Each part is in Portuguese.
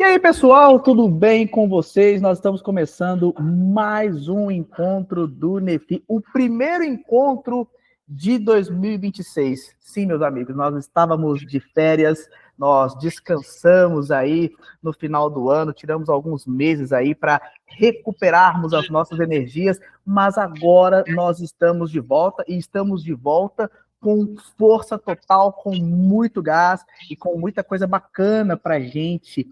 E aí, pessoal, tudo bem com vocês? Nós estamos começando mais um encontro do NEFI, o primeiro encontro de 2026. Sim, meus amigos, nós estávamos de férias, nós descansamos aí no final do ano, tiramos alguns meses aí para recuperarmos as nossas energias, mas agora nós estamos de volta e estamos de volta com força total, com muito gás e com muita coisa bacana para a gente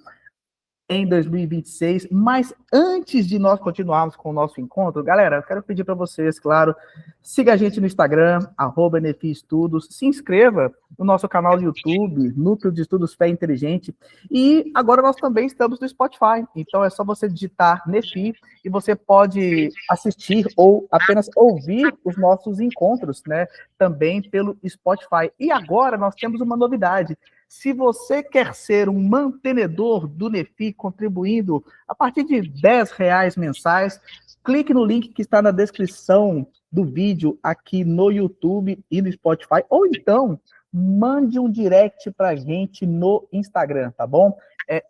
em 2026. Mas antes de nós continuarmos com o nosso encontro, galera, eu quero pedir para vocês, claro, siga a gente no Instagram, @NFI Estudos, se inscreva no nosso canal do YouTube, Núcleo de Estudos Fé Inteligente, e agora nós também estamos no Spotify, então é só você digitar NEFI e você pode assistir ou apenas ouvir os nossos encontros, né, também pelo Spotify. E agora nós temos uma novidade. Se você quer ser um mantenedor do NEFI, contribuindo a partir de R$ 10 mensais, clique no link que está na descrição do vídeo aqui no YouTube e no Spotify, ou então mande um direct para a gente no Instagram, tá bom?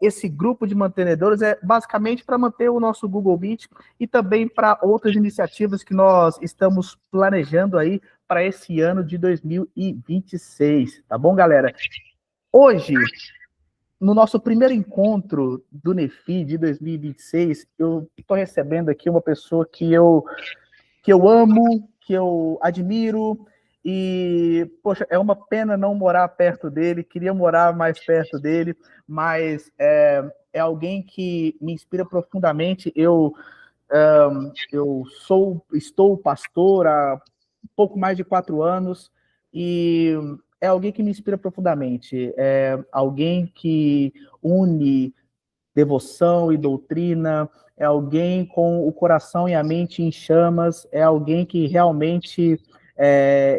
Esse grupo de mantenedores é basicamente para manter o nosso Google Meet e também para outras iniciativas que nós estamos planejando aí para esse ano de 2026, tá bom, galera? Hoje, no nosso primeiro encontro do NEFI de 2026, eu estou recebendo aqui uma pessoa que eu amo, que eu admiro, e, poxa, é uma pena não morar perto dele, queria morar mais perto dele, mas é alguém que me inspira profundamente. Estou pastor há pouco mais de 4 anos, e é alguém que me inspira profundamente. É alguém que une devoção e doutrina, é alguém com o coração e a mente em chamas, é alguém que realmente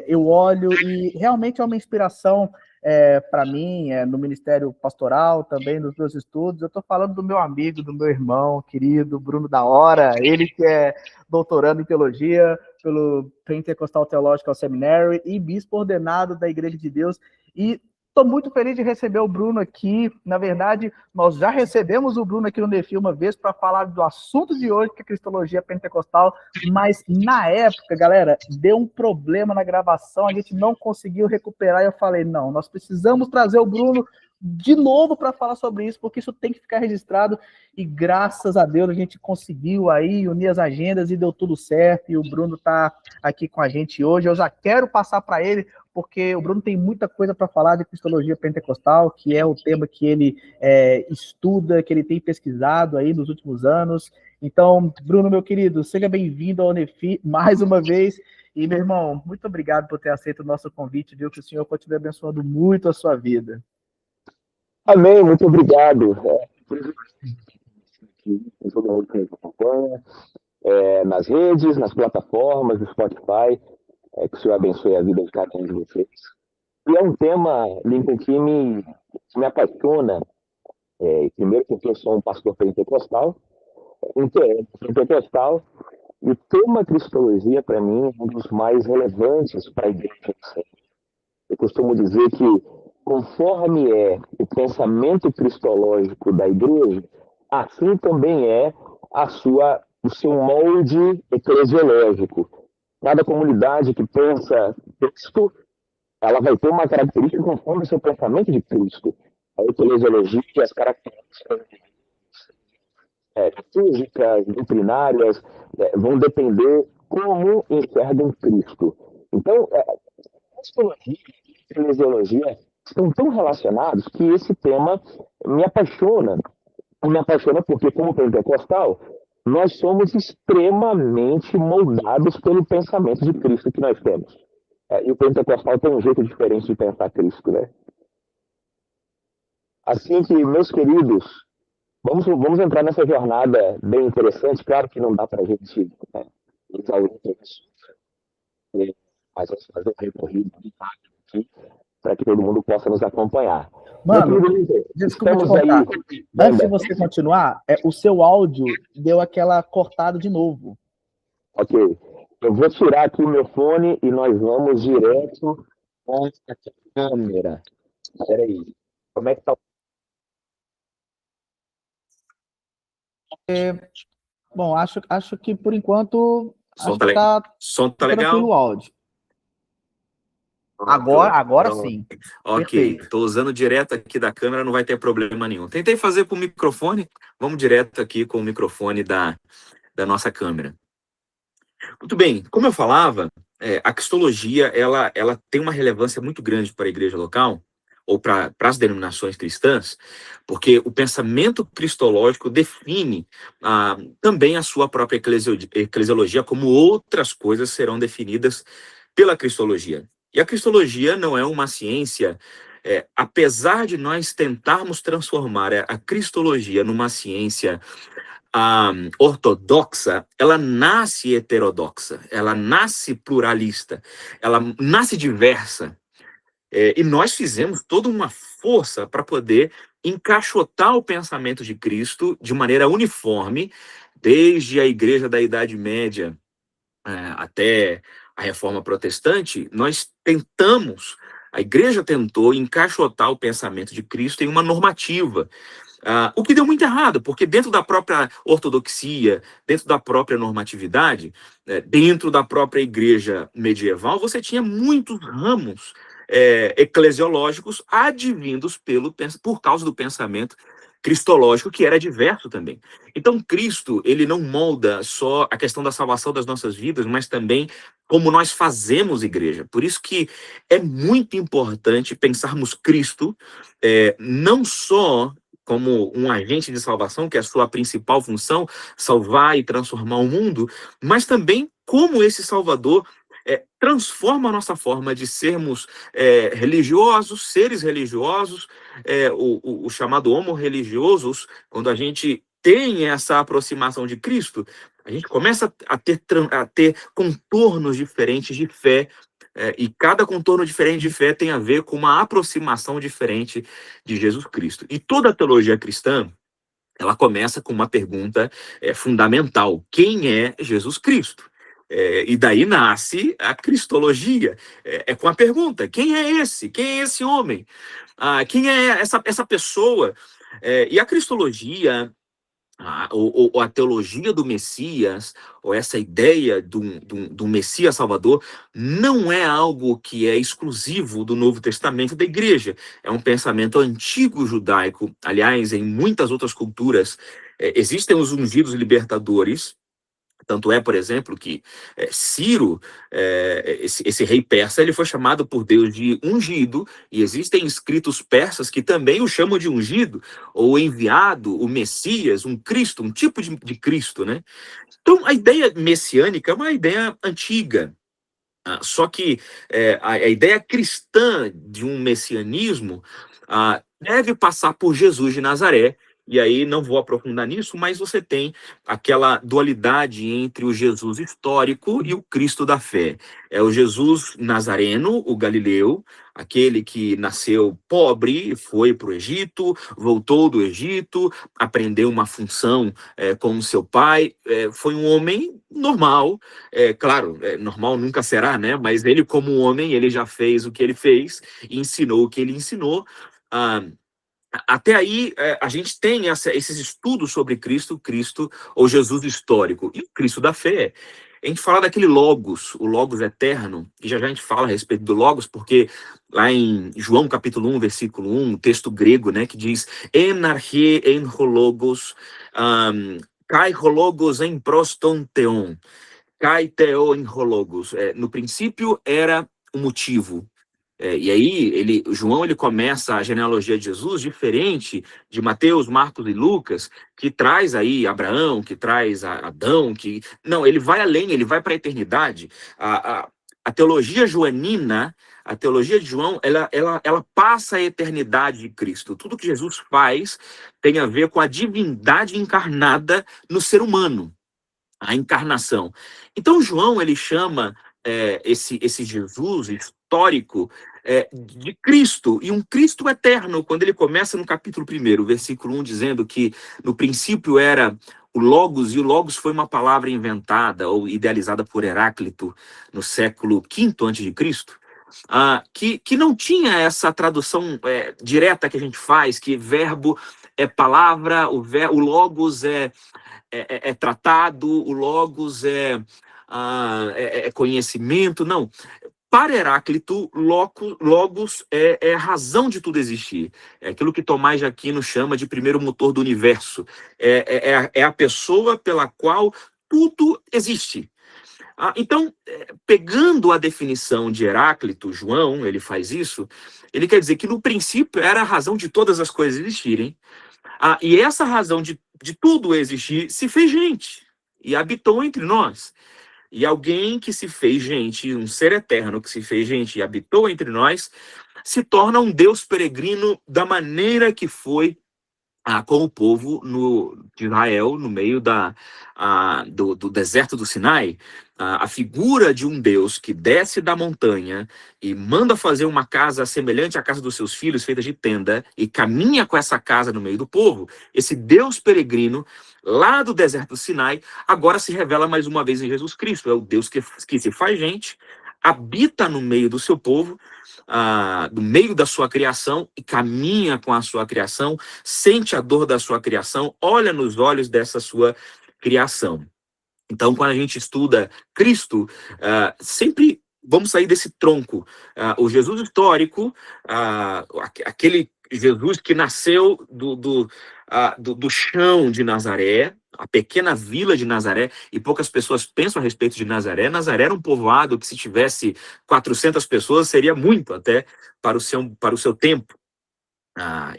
eu olho e realmente é uma inspiração para mim, no ministério pastoral, também nos meus estudos. Eu estou falando do meu amigo, do meu irmão querido, Bruno da Hora, ele que é doutorando em teologia pelo Pentecostal Theological Seminary e bispo ordenado da Igreja de Deus. E estou muito feliz de receber o Bruno aqui. Na verdade, nós já recebemos o Bruno aqui no NEFI uma vez para falar do assunto de hoje, que é cristologia pentecostal, mas na época, galera, deu um problema na gravação, a gente não conseguiu recuperar, e eu falei, não, nós precisamos trazer o Bruno de novo para falar sobre isso, porque isso tem que ficar registrado, e graças a Deus a gente conseguiu aí unir as agendas e deu tudo certo, e o Bruno está aqui com a gente hoje. Eu já quero passar para ele, porque o Bruno tem muita coisa para falar de cristologia pentecostal, que é o tema que ele estuda, que ele tem pesquisado aí nos últimos anos. Então, Bruno, meu querido, seja bem-vindo ao NEFI mais uma vez. E, meu irmão, muito obrigado por ter aceito o nosso convite, viu? Que o Senhor continue abençoando muito a sua vida. Amém, muito obrigado. Com todo mundo que nos acompanha, nas redes, nas plataformas, no Spotify, que o Senhor abençoe a vida de cada um de vocês. E é um tema, Lincoln, que me apaixona, primeiro porque eu sou um pastor pentecostal, e o tema cristologia, para mim, é um dos mais relevantes para a igreja. Eu costumo dizer que, conforme é o pensamento cristológico da igreja, assim também é o seu molde eclesiológico. Cada comunidade que pensa Cristo, ela vai ter uma característica conforme o seu pensamento de Cristo. A eclesiologia, as características físicas, doutrinárias, vão depender como enxergam Cristo. Então, psicologia e eclesiologia estão tão relacionados que esse tema me apaixona. Me apaixona porque, como pentecostal, nós somos extremamente moldados pelo pensamento de Cristo que nós temos. E o pentecostal tem um jeito diferente de pensar Cristo, né? Assim que, meus queridos, vamos entrar nessa jornada bem interessante. Claro que não dá para a gente exaurir isso, mas vamos fazer um recorrido bem rápido aqui para que todo mundo possa nos acompanhar. Meu Mano, querido Lincoln, desculpa te estamos aí. contar. Antes de você continuar, o seu áudio deu aquela cortada de novo. Ok. Eu vou tirar aqui o meu fone e nós vamos direto com a câmera. Espera aí. Como é que tá? Bom, acho que por enquanto Som acho tá que legal? tá Som tá tranquilo legal? o áudio. Pronto, Agora pronto. sim. Ok, Perfeito. estou usando direto aqui da câmera, não vai ter problema nenhum. Tentei fazer com o microfone, vamos direto aqui com o microfone da nossa câmera. Muito bem, como eu falava, a cristologia ela tem uma relevância muito grande para a igreja local, ou para as denominações cristãs, porque o pensamento cristológico define também a sua própria eclesiologia, como outras coisas serão definidas pela cristologia. E a cristologia não é uma ciência, apesar de nós tentarmos transformar a cristologia numa ciência ortodoxa, ela nasce heterodoxa, ela nasce pluralista, ela nasce diversa. E nós fizemos toda uma força para poder encaixotar o pensamento de Cristo de maneira uniforme, desde a igreja da Idade Média até a Reforma Protestante. A igreja tentou encaixotar o pensamento de Cristo em uma normativa, o que deu muito errado, porque dentro da própria ortodoxia, dentro da própria normatividade, dentro da própria igreja medieval, você tinha muitos ramos eclesiológicos advindos por causa do pensamento cristológico, que era diverso também. Então, Cristo, ele não molda só a questão da salvação das nossas vidas, mas também como nós fazemos igreja. Por isso que é muito importante pensarmos Cristo não só como um agente de salvação, que é a sua principal função, salvar e transformar o mundo, mas também como esse Salvador transforma a nossa forma de sermos religiosos, seres religiosos, o chamado homo religiosos. Quando a gente tem essa aproximação de Cristo, a gente começa a ter contornos diferentes de fé, e cada contorno diferente de fé tem a ver com uma aproximação diferente de Jesus Cristo. E toda a teologia cristã, ela começa com uma pergunta fundamental: quem é Jesus Cristo? E daí nasce a cristologia, com a pergunta: quem é esse? Quem é esse homem? Quem é essa pessoa? E a cristologia, ou a teologia do Messias, ou essa ideia do Messias Salvador, não é algo que é exclusivo do Novo Testamento da igreja. É um pensamento antigo judaico. Aliás, em muitas outras culturas, existem os ungidos libertadores. Tanto é, por exemplo, que Ciro, esse rei persa, ele foi chamado por Deus de ungido, e existem escritos persas que também o chamam de ungido, ou enviado, o Messias, um Cristo, um tipo de Cristo, né? Então, a ideia messiânica é uma ideia antiga, só que a ideia cristã de um messianismo deve passar por Jesus de Nazaré. E aí não vou aprofundar nisso, mas você tem aquela dualidade entre o Jesus histórico e o Cristo da fé. É o Jesus nazareno, o galileu, aquele que nasceu pobre, foi para o Egito, voltou do Egito, aprendeu uma função com seu pai, foi um homem normal. Claro, normal nunca será, né? Mas ele, como homem, ele já fez o que ele fez, ensinou o que ele ensinou. Até aí, a gente tem esses estudos sobre Cristo ou Jesus histórico, e o Cristo da fé. A gente fala daquele Logos, o Logos eterno, e já a gente fala a respeito do Logos, porque lá em João capítulo 1, versículo 1, texto grego, né, que diz en arche en hologos, kai hologos en proston theon, kai theo en hologos. No princípio era o motivo. E aí, João ele começa a genealogia de Jesus diferente de Mateus, Marcos e Lucas, que traz aí Abraão, que traz Adão, não, ele vai além, ele vai para a eternidade. A teologia joanina, a teologia de João, ela passa a eternidade de Cristo. Tudo que Jesus faz tem a ver com a divindade encarnada no ser humano, a encarnação. Então, João ele chama esse Jesus histórico de Cristo, e um Cristo eterno, quando ele começa no capítulo 1, versículo 1, dizendo que no princípio era o Logos, e o Logos foi uma palavra inventada ou idealizada por Heráclito no século V a.C. que não tinha essa tradução direta que a gente faz, que verbo é palavra, o logos é tratado, o logos é conhecimento. Não. Para Heráclito, logos é a razão de tudo existir. É aquilo que Tomás de Aquino chama de primeiro motor do universo. É a pessoa pela qual tudo existe. Então, pegando a definição de Heráclito, João, ele faz isso, ele quer dizer que no princípio era a razão de todas as coisas existirem, e essa razão de tudo existir se fez gente e habitou entre nós. E alguém que se fez gente, um ser eterno que se fez gente e habitou entre nós, se torna um Deus peregrino da maneira que foi com o povo de Israel, no meio do deserto do Sinai. A figura de um Deus que desce da montanha e manda fazer uma casa semelhante à casa dos seus filhos, feita de tenda, e caminha com essa casa no meio do povo. Esse Deus peregrino, lá do deserto do Sinai, agora se revela mais uma vez em Jesus Cristo. É o Deus que se faz gente, habita no meio do seu povo, do meio da sua criação, e caminha com a sua criação, sente a dor da sua criação, olha nos olhos dessa sua criação. Então, quando a gente estuda Cristo, sempre vamos sair desse tronco. O Jesus histórico, aquele Jesus que nasceu do chão de Nazaré, a pequena vila de Nazaré, e poucas pessoas pensam a respeito de Nazaré. Nazaré era um povoado que, se tivesse 400 pessoas, seria muito até para o seu tempo.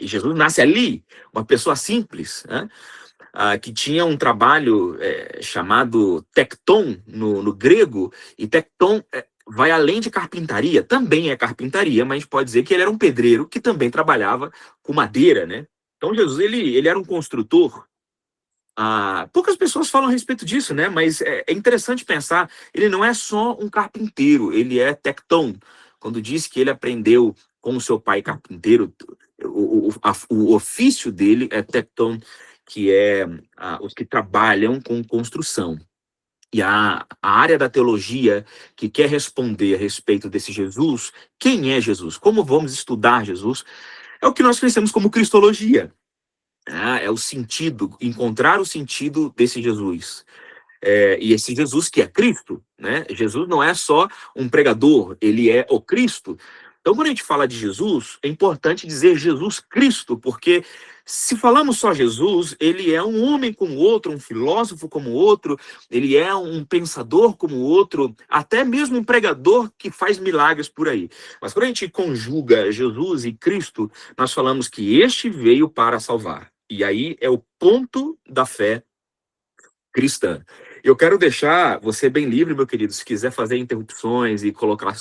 E Jesus nasce ali, uma pessoa simples, né? Que tinha um trabalho chamado tecton no grego, e tecton vai além de carpintaria, também é carpintaria, mas a gente pode dizer que ele era um pedreiro que também trabalhava com madeira, né? Então Jesus ele era um construtor. Poucas pessoas falam a respeito disso, né? Mas é interessante pensar, ele não é só um carpinteiro, ele é tecton. Quando diz que ele aprendeu com o seu pai carpinteiro, o ofício dele é tecton, que é os que trabalham com construção. E a área da teologia que quer responder a respeito desse Jesus, quem é Jesus? Como vamos estudar Jesus? É o que nós conhecemos como cristologia. É o sentido, encontrar o sentido desse Jesus. E esse Jesus que é Cristo, né? Jesus não é só um pregador, ele é o Cristo. Então, quando a gente fala de Jesus, é importante dizer Jesus Cristo, porque se falamos só Jesus, ele é um homem como o outro, um filósofo como o outro, ele é um pensador como o outro, até mesmo um pregador que faz milagres por aí. Mas quando a gente conjuga Jesus e Cristo, nós falamos que este veio para salvar. E aí é o ponto da fé cristã. Eu quero deixar você bem livre, meu querido, se quiser fazer interrupções e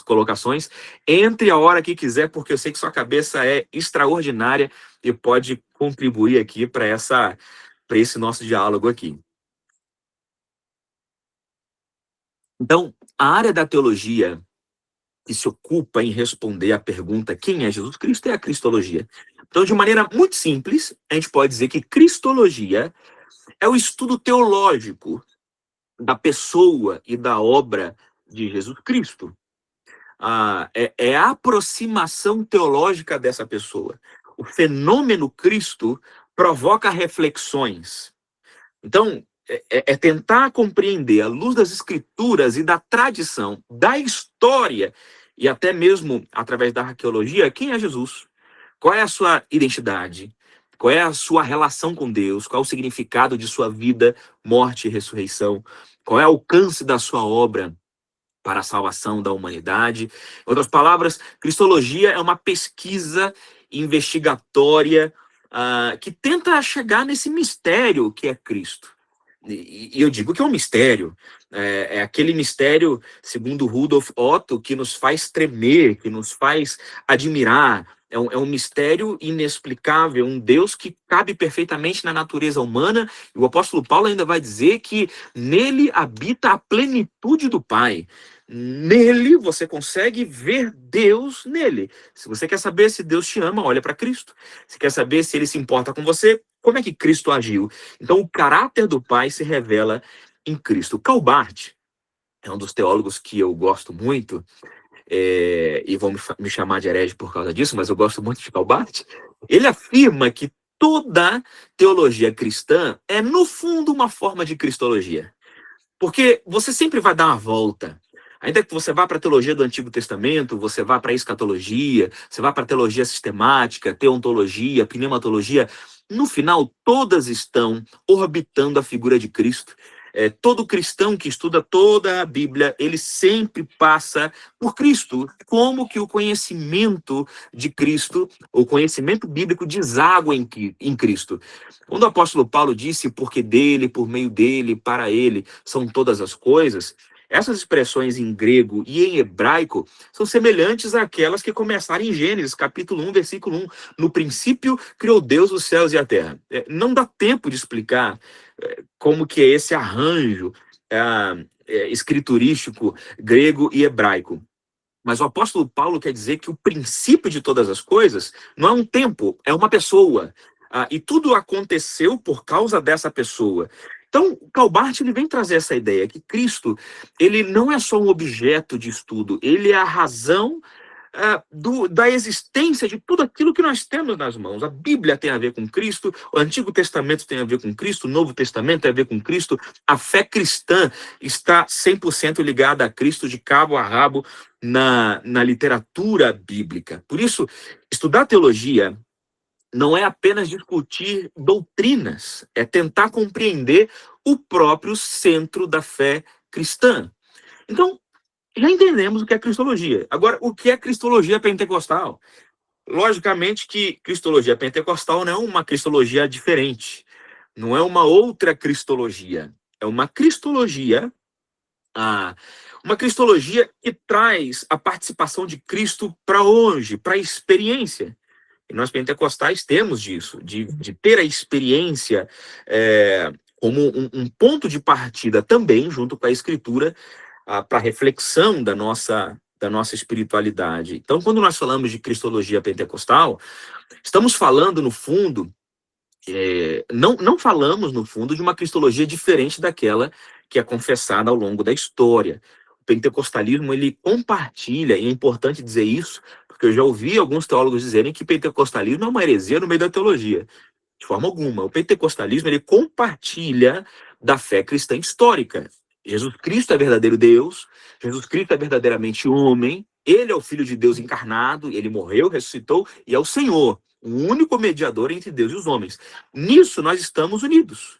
colocações, entre a hora que quiser, porque eu sei que sua cabeça é extraordinária e pode contribuir aqui para esse nosso diálogo aqui. Então, a área da teologia que se ocupa em responder à pergunta quem é Jesus Cristo é a cristologia. Então, de maneira muito simples, a gente pode dizer que cristologia é o estudo teológico da pessoa e da obra de Jesus Cristo. É a aproximação teológica dessa pessoa. O fenômeno Cristo provoca reflexões. Então, é tentar compreender, à luz das escrituras e da tradição, da história, e até mesmo através da arqueologia, quem é Jesus? Qual é a sua identidade? Qual é a sua relação com Deus? Qual é o significado de sua vida, morte e ressurreição? Qual é o alcance da sua obra para a salvação da humanidade? Em outras palavras, cristologia é uma pesquisa investigatória que tenta chegar nesse mistério que é Cristo. E eu digo que é um mistério. É aquele mistério, segundo Rudolf Otto, que nos faz tremer, que nos faz admirar. É um mistério inexplicável, um Deus que cabe perfeitamente na natureza humana. E o apóstolo Paulo ainda vai dizer que nele habita a plenitude do Pai. Nele você consegue ver Deus nele. Se você quer saber se Deus te ama, olha para Cristo. Se quer saber se ele se importa com você, como é que Cristo agiu? Então o caráter do Pai se revela em Cristo. Karl Barth é um dos teólogos que eu gosto muito. e vão me chamar de herege por causa disso, mas eu gosto muito de Calbart, ele afirma que toda teologia cristã é, no fundo, uma forma de cristologia. Porque você sempre vai dar uma volta. Ainda que você vá para a teologia do Antigo Testamento, você vá para a escatologia, você vá para a teologia sistemática, teontologia, pneumatologia, no final, todas estão orbitando a figura de Cristo. Todo cristão que estuda toda a Bíblia, ele sempre passa por Cristo, como que o conhecimento de Cristo, o conhecimento bíblico deságua em Cristo. Quando o apóstolo Paulo disse, porque dele, por meio dele, para ele, são todas as coisas, essas expressões em grego e em hebraico são semelhantes àquelas que começaram em Gênesis, capítulo 1, versículo 1. No princípio, criou Deus os céus e a terra. Não dá tempo de explicar como que é esse arranjo escriturístico grego e hebraico. Mas o apóstolo Paulo quer dizer que o princípio de todas as coisas não é um tempo, é uma pessoa. E tudo aconteceu por causa dessa pessoa. Então, Calbart ele vem trazer essa ideia que Cristo ele não é só um objeto de estudo, ele é a razão da existência de tudo aquilo que nós temos nas mãos. A Bíblia tem a ver com Cristo, o Antigo Testamento tem a ver com Cristo, o Novo Testamento tem a ver com Cristo, a fé cristã está 100% ligada a Cristo de cabo a rabo na literatura bíblica. Por isso, estudar teologia não é apenas discutir doutrinas, é tentar compreender o próprio centro da fé cristã. Então, já entendemos o que é cristologia. Agora, o que é cristologia pentecostal? Logicamente que cristologia pentecostal não é uma cristologia diferente, não é uma outra cristologia, é uma cristologia que traz a participação de Cristo para hoje, para a experiência. E nós pentecostais temos disso, de ter a experiência como um ponto de partida também, junto com a Escritura, para a reflexão da nossa espiritualidade. Então, quando nós falamos de cristologia pentecostal, estamos falando, no fundo, não falamos, no fundo, de uma cristologia diferente daquela que é confessada ao longo da história. O pentecostalismo, ele compartilha, e é importante dizer isso, porque eu já ouvi alguns teólogos dizerem que pentecostalismo é uma heresia no meio da teologia. De forma alguma. O pentecostalismo, ele compartilha da fé cristã histórica. Jesus Cristo é verdadeiro Deus, Jesus Cristo é verdadeiramente homem, ele é o Filho de Deus encarnado, ele morreu, ressuscitou e é o Senhor, o único mediador entre Deus e os homens. Nisso nós estamos unidos.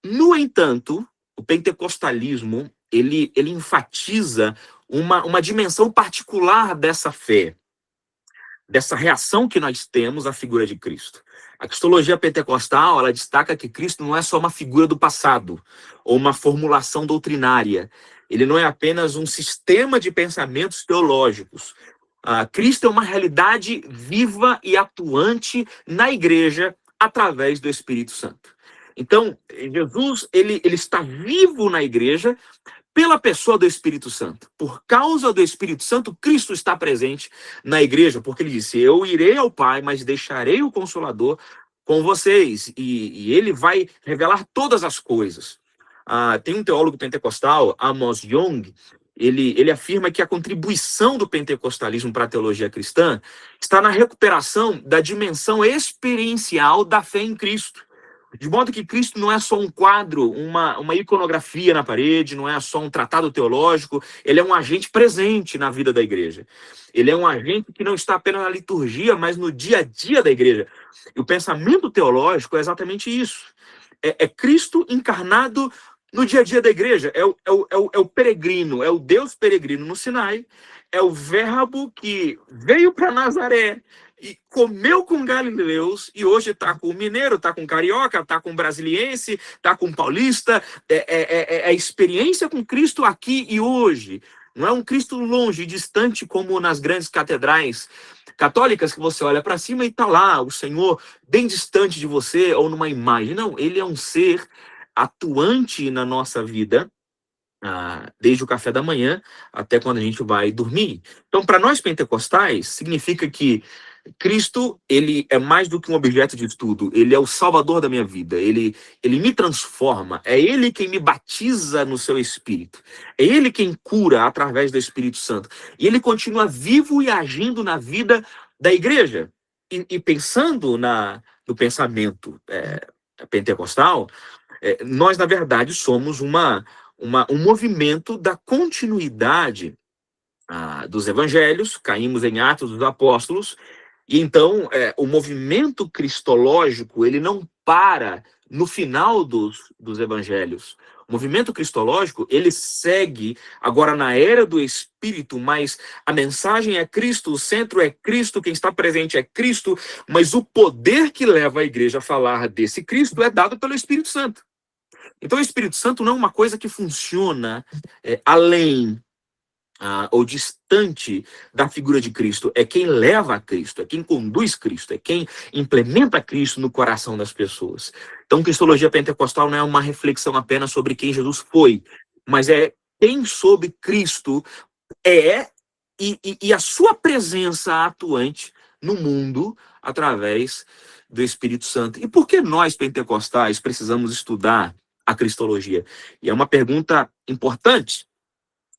No entanto, o pentecostalismo, ele enfatiza uma dimensão particular dessa fé, dessa reação que nós temos à figura de Cristo. A cristologia pentecostal, ela destaca que Cristo não é só uma figura do passado, ou uma formulação doutrinária. Ele não é apenas um sistema de pensamentos teológicos. Cristo é uma realidade viva e atuante na igreja através do Espírito Santo. Então, Jesus, ele está vivo na igreja pela pessoa do Espírito Santo. Por causa do Espírito Santo, Cristo está presente na igreja, porque ele disse, eu irei ao Pai, mas deixarei o Consolador com vocês, e ele vai revelar todas as coisas. Tem um teólogo pentecostal, Amos Young, ele afirma que a contribuição do pentecostalismo para a teologia cristã está na recuperação da dimensão experiencial da fé em Cristo. De modo que Cristo não é só um quadro, uma iconografia na parede, não é só um tratado teológico, ele é um agente presente na vida da igreja. Ele é um agente que não está apenas na liturgia, mas no dia a dia da igreja. E o pensamento teológico é exatamente isso. É Cristo encarnado no dia a dia da igreja. É o peregrino, é o Deus peregrino no Sinai, é o verbo que veio para Nazaré, e comeu com galileus, e hoje está com o mineiro, está com o carioca, está com o brasiliense, está com o paulista. É a experiência com Cristo aqui e hoje. Não é um Cristo longe, distante, como nas grandes catedrais católicas, que você olha para cima e está lá, o Senhor bem distante de você, ou numa imagem. Não, ele é um ser atuante na nossa vida, desde o café da manhã até quando a gente vai dormir. Então, para nós pentecostais, significa que Cristo, ele é mais do que um objeto de estudo, ele é o salvador da minha vida, ele me transforma, é ele quem me batiza no seu espírito, é ele quem cura através do Espírito Santo, e ele continua vivo e agindo na vida da igreja. E pensando no pensamento pentecostal, nós, na verdade, somos um movimento da continuidade dos evangelhos, caímos em Atos dos Apóstolos, e então o movimento cristológico ele não para no final dos evangelhos. O movimento cristológico ele segue agora na era do Espírito, mas a mensagem é Cristo, o centro é Cristo, quem está presente é Cristo, mas o poder que leva a igreja a falar desse Cristo é dado pelo Espírito Santo. Então o Espírito Santo não é uma coisa que funciona além ou distante da figura de Cristo, é quem leva a Cristo, é quem conduz Cristo, é quem implementa Cristo no coração das pessoas. Então, cristologia pentecostal não é uma reflexão apenas sobre quem Jesus foi, mas é quem sob Cristo é e a sua presença atuante no mundo através do Espírito Santo. E por que nós, pentecostais, precisamos estudar a cristologia? E é uma pergunta importante,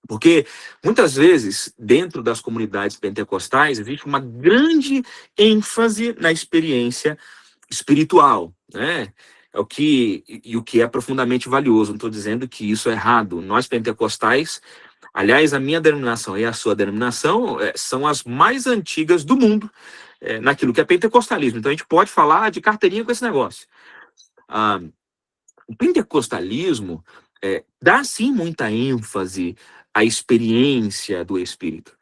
porque muitas vezes, dentro das comunidades pentecostais, existe uma grande ênfase na experiência espiritual, né? O que é profundamente valioso. Não estou dizendo que isso é errado. Nós pentecostais, aliás, a minha denominação e a sua denominação são as mais antigas do mundo naquilo que é pentecostalismo. Então a gente pode falar de carteirinha com esse negócio. O pentecostalismo dá sim muita ênfase à experiência do Espírito.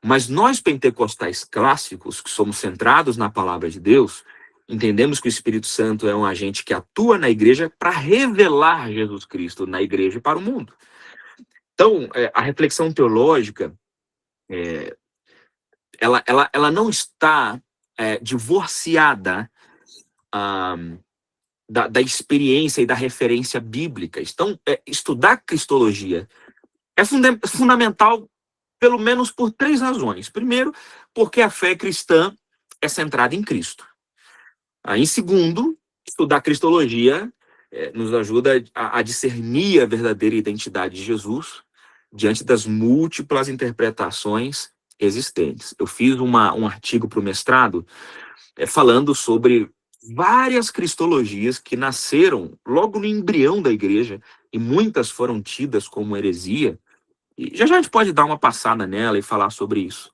Mas nós pentecostais clássicos, que somos centrados na palavra de Deus, entendemos que o Espírito Santo é um agente que atua na igreja para revelar Jesus Cristo na igreja e para o mundo. Então, a reflexão teológica, ela não está divorciada da experiência e da referência bíblica. Então, estudar cristologia é fundamental, pelo menos por 3 razões. Primeiro, porque a fé cristã é centrada em Cristo. Em segundo, estudar cristologia nos ajuda a discernir a verdadeira identidade de Jesus diante das múltiplas interpretações existentes. Eu fiz um artigo para o mestrado falando sobre várias cristologias que nasceram logo no embrião da igreja, e muitas foram tidas como heresia, e já a gente pode dar uma passada nela e falar sobre isso.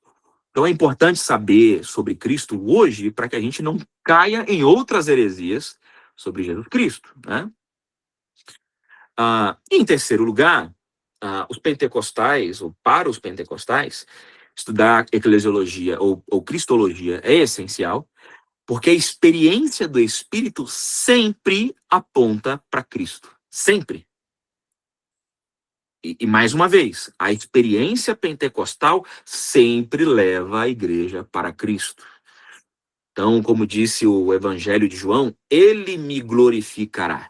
Então é importante saber sobre Cristo hoje para que a gente não caia em outras heresias sobre Jesus Cristo, né? Em terceiro lugar, os pentecostais, ou para os pentecostais, estudar eclesiologia ou cristologia é essencial, porque a experiência do Espírito sempre aponta para Cristo. Sempre. E mais uma vez, a experiência pentecostal sempre leva a igreja para Cristo. Então, como disse o Evangelho de João, ele me glorificará.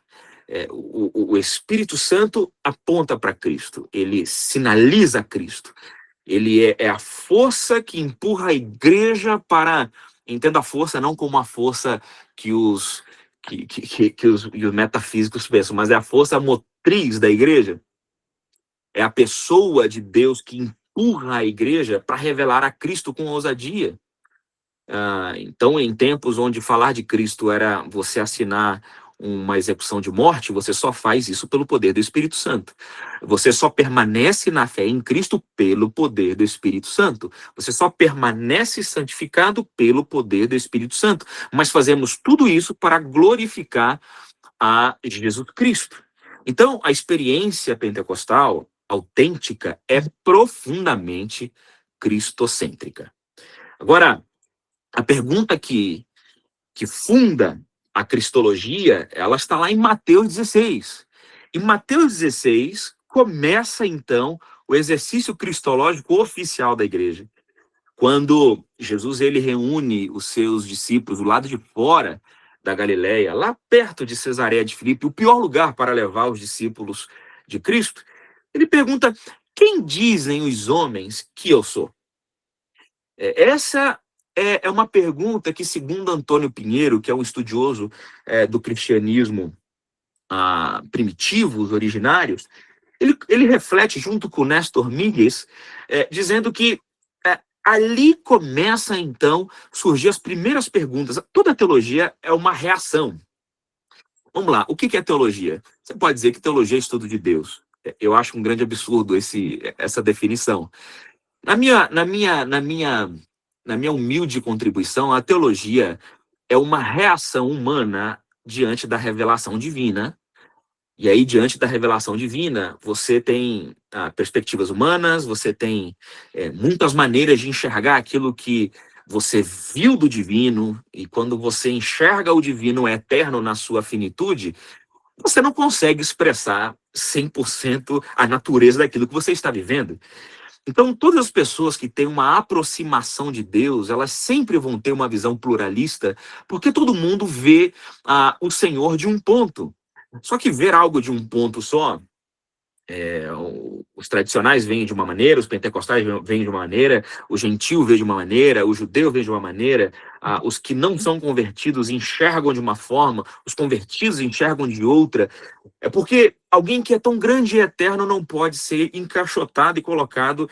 O Espírito Santo aponta para Cristo, ele sinaliza Cristo. Ele é a força que empurra a igreja para... Entenda a força não como a força que os metafísicos pensam, mas é a força motriz da igreja. É a pessoa de Deus que empurra a igreja para revelar a Cristo com ousadia. Então, em tempos onde falar de Cristo era você assinar uma execução de morte, você só faz isso pelo poder do Espírito Santo. Você só permanece na fé em Cristo pelo poder do Espírito Santo. Você só permanece santificado pelo poder do Espírito Santo. Mas fazemos tudo isso para glorificar a Jesus Cristo. Então, a experiência pentecostal autêntica é profundamente cristocêntrica. Agora, a pergunta que funda a cristologia, ela está lá em Mateus 16. Em Mateus 16, começa, então, o exercício cristológico oficial da igreja. Quando Jesus ele reúne os seus discípulos do lado de fora da Galileia, lá perto de Cesareia de Filipe, o pior lugar para levar os discípulos de Cristo, ele pergunta: quem dizem os homens que eu sou? Essa é uma pergunta que, segundo Antônio Pinheiro, que é um estudioso do cristianismo primitivo, os originários, ele reflete junto com Néstor Míguez, dizendo que ali começa, então, surgir as primeiras perguntas. Toda teologia é uma reação. Vamos lá, o que é teologia? Você pode dizer que teologia é estudo de Deus. Eu acho um grande absurdo essa definição. Na minha humilde contribuição, a teologia é uma reação humana diante da revelação divina. E aí, diante da revelação divina, você tem perspectivas humanas, você tem muitas maneiras de enxergar aquilo que você viu do divino, e quando você enxerga o divino eterno na sua finitude, você não consegue expressar 100% a natureza daquilo que você está vivendo. Então, todas as pessoas que têm uma aproximação de Deus, elas sempre vão ter uma visão pluralista, porque todo mundo vê o Senhor de um ponto. Só que ver algo de um ponto só, os tradicionais veem de uma maneira, os pentecostais veem de uma maneira, o gentio vê de uma maneira, o judeu vê de uma maneira, os que não são convertidos enxergam de uma forma, os convertidos enxergam de outra. É porque alguém que é tão grande e eterno não pode ser encaixotado e colocado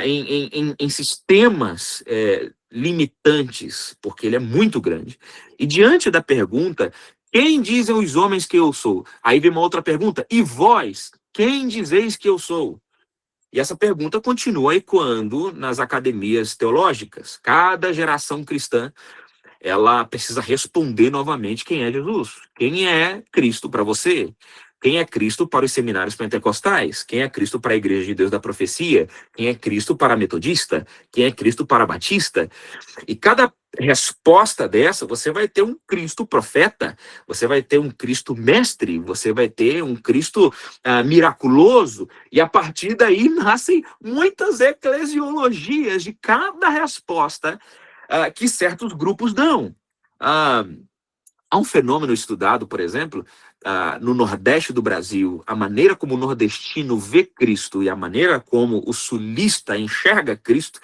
em sistemas limitantes, porque ele é muito grande. E diante da pergunta, quem dizem os homens que eu sou? Aí vem uma outra pergunta, e vós, quem dizeis que eu sou? E essa pergunta continua ecoando nas academias teológicas. Cada geração cristã, ela precisa responder novamente quem é Jesus. Quem é Cristo para você? Quem é Cristo para os seminários pentecostais? Quem é Cristo para a Igreja de Deus da Profecia? Quem é Cristo para a metodista? Quem é Cristo para a batista? E cada resposta dessa, você vai ter um Cristo profeta, você vai ter um Cristo mestre, você vai ter um Cristo miraculoso, e a partir daí nascem muitas eclesiologias de cada resposta que certos grupos dão. Há um fenômeno estudado, por exemplo, no Nordeste do Brasil, a maneira como o nordestino vê Cristo e a maneira como o sulista enxerga Cristo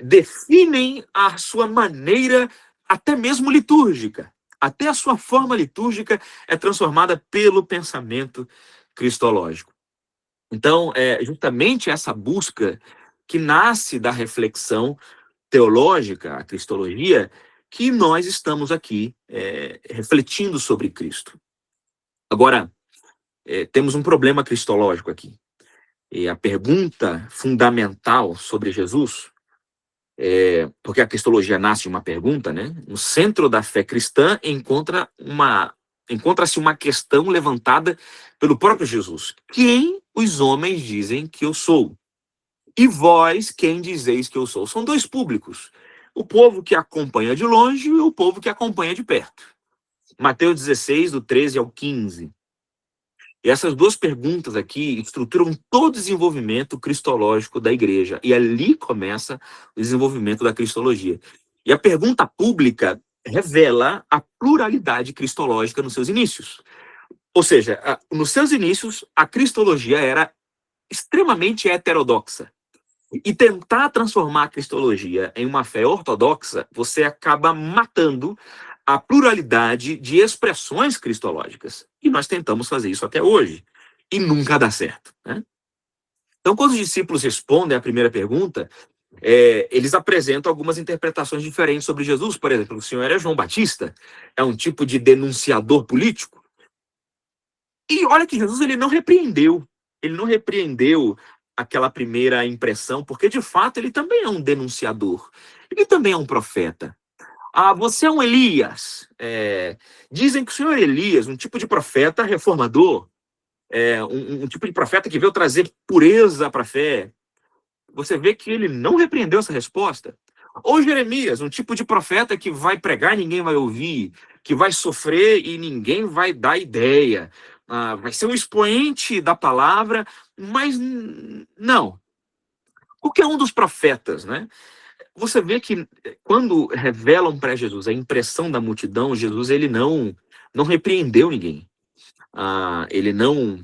definem a sua maneira até mesmo litúrgica. Até a sua forma litúrgica é transformada pelo pensamento cristológico. Então, é justamente essa busca que nasce da reflexão teológica, a cristologia, que nós estamos aqui refletindo sobre Cristo. Agora, temos um problema cristológico aqui. E a pergunta fundamental sobre Jesus, porque a cristologia nasce de uma pergunta, né? No centro da fé cristã encontra-se uma questão levantada pelo próprio Jesus. Quem os homens dizem que eu sou? E vós, quem dizeis que eu sou? São dois públicos. O povo que acompanha de longe e o povo que acompanha de perto. Mateus 16, do 13 ao 15. E essas duas perguntas aqui estruturam todo o desenvolvimento cristológico da igreja. E ali começa o desenvolvimento da cristologia. E a pergunta pública revela a pluralidade cristológica nos seus inícios. Ou seja, nos seus inícios, a cristologia era extremamente heterodoxa. E tentar transformar a cristologia em uma fé ortodoxa, você acaba matando a pluralidade de expressões cristológicas. E nós tentamos fazer isso até hoje. E nunca dá certo, né? Então, quando os discípulos respondem à primeira pergunta, eles apresentam algumas interpretações diferentes sobre Jesus. Por exemplo, o Senhor é João Batista, é um tipo de denunciador político. E olha que Jesus ele não repreendeu aquela primeira impressão, porque de fato ele também é um denunciador, ele também é um profeta. Você é um Elias. Dizem que o senhor é Elias, um tipo de profeta reformador, um tipo de profeta que veio trazer pureza para a fé. Você vê que ele não repreendeu essa resposta. Ou Jeremias, um tipo de profeta que vai pregar e ninguém vai ouvir, que vai sofrer e ninguém vai dar ideia. Vai ser um expoente da palavra, mas não. Qualquer um dos profetas, né? Você vê que quando revelam para Jesus a impressão da multidão, Jesus ele não repreendeu ninguém. Ele não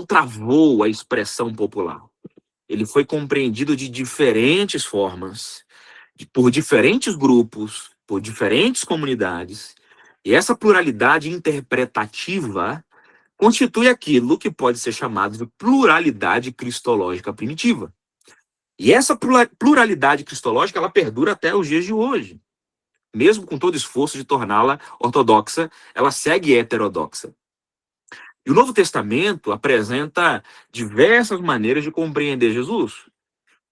travou a expressão popular. ele foi compreendido de diferentes formas, por diferentes grupos, por diferentes comunidades. E essa pluralidade interpretativa constitui aquilo que pode ser chamado de pluralidade cristológica primitiva. E essa pluralidade cristológica, ela perdura até os dias de hoje. Mesmo com todo esforço de torná-la ortodoxa, ela segue heterodoxa. E o Novo Testamento apresenta diversas maneiras de compreender Jesus.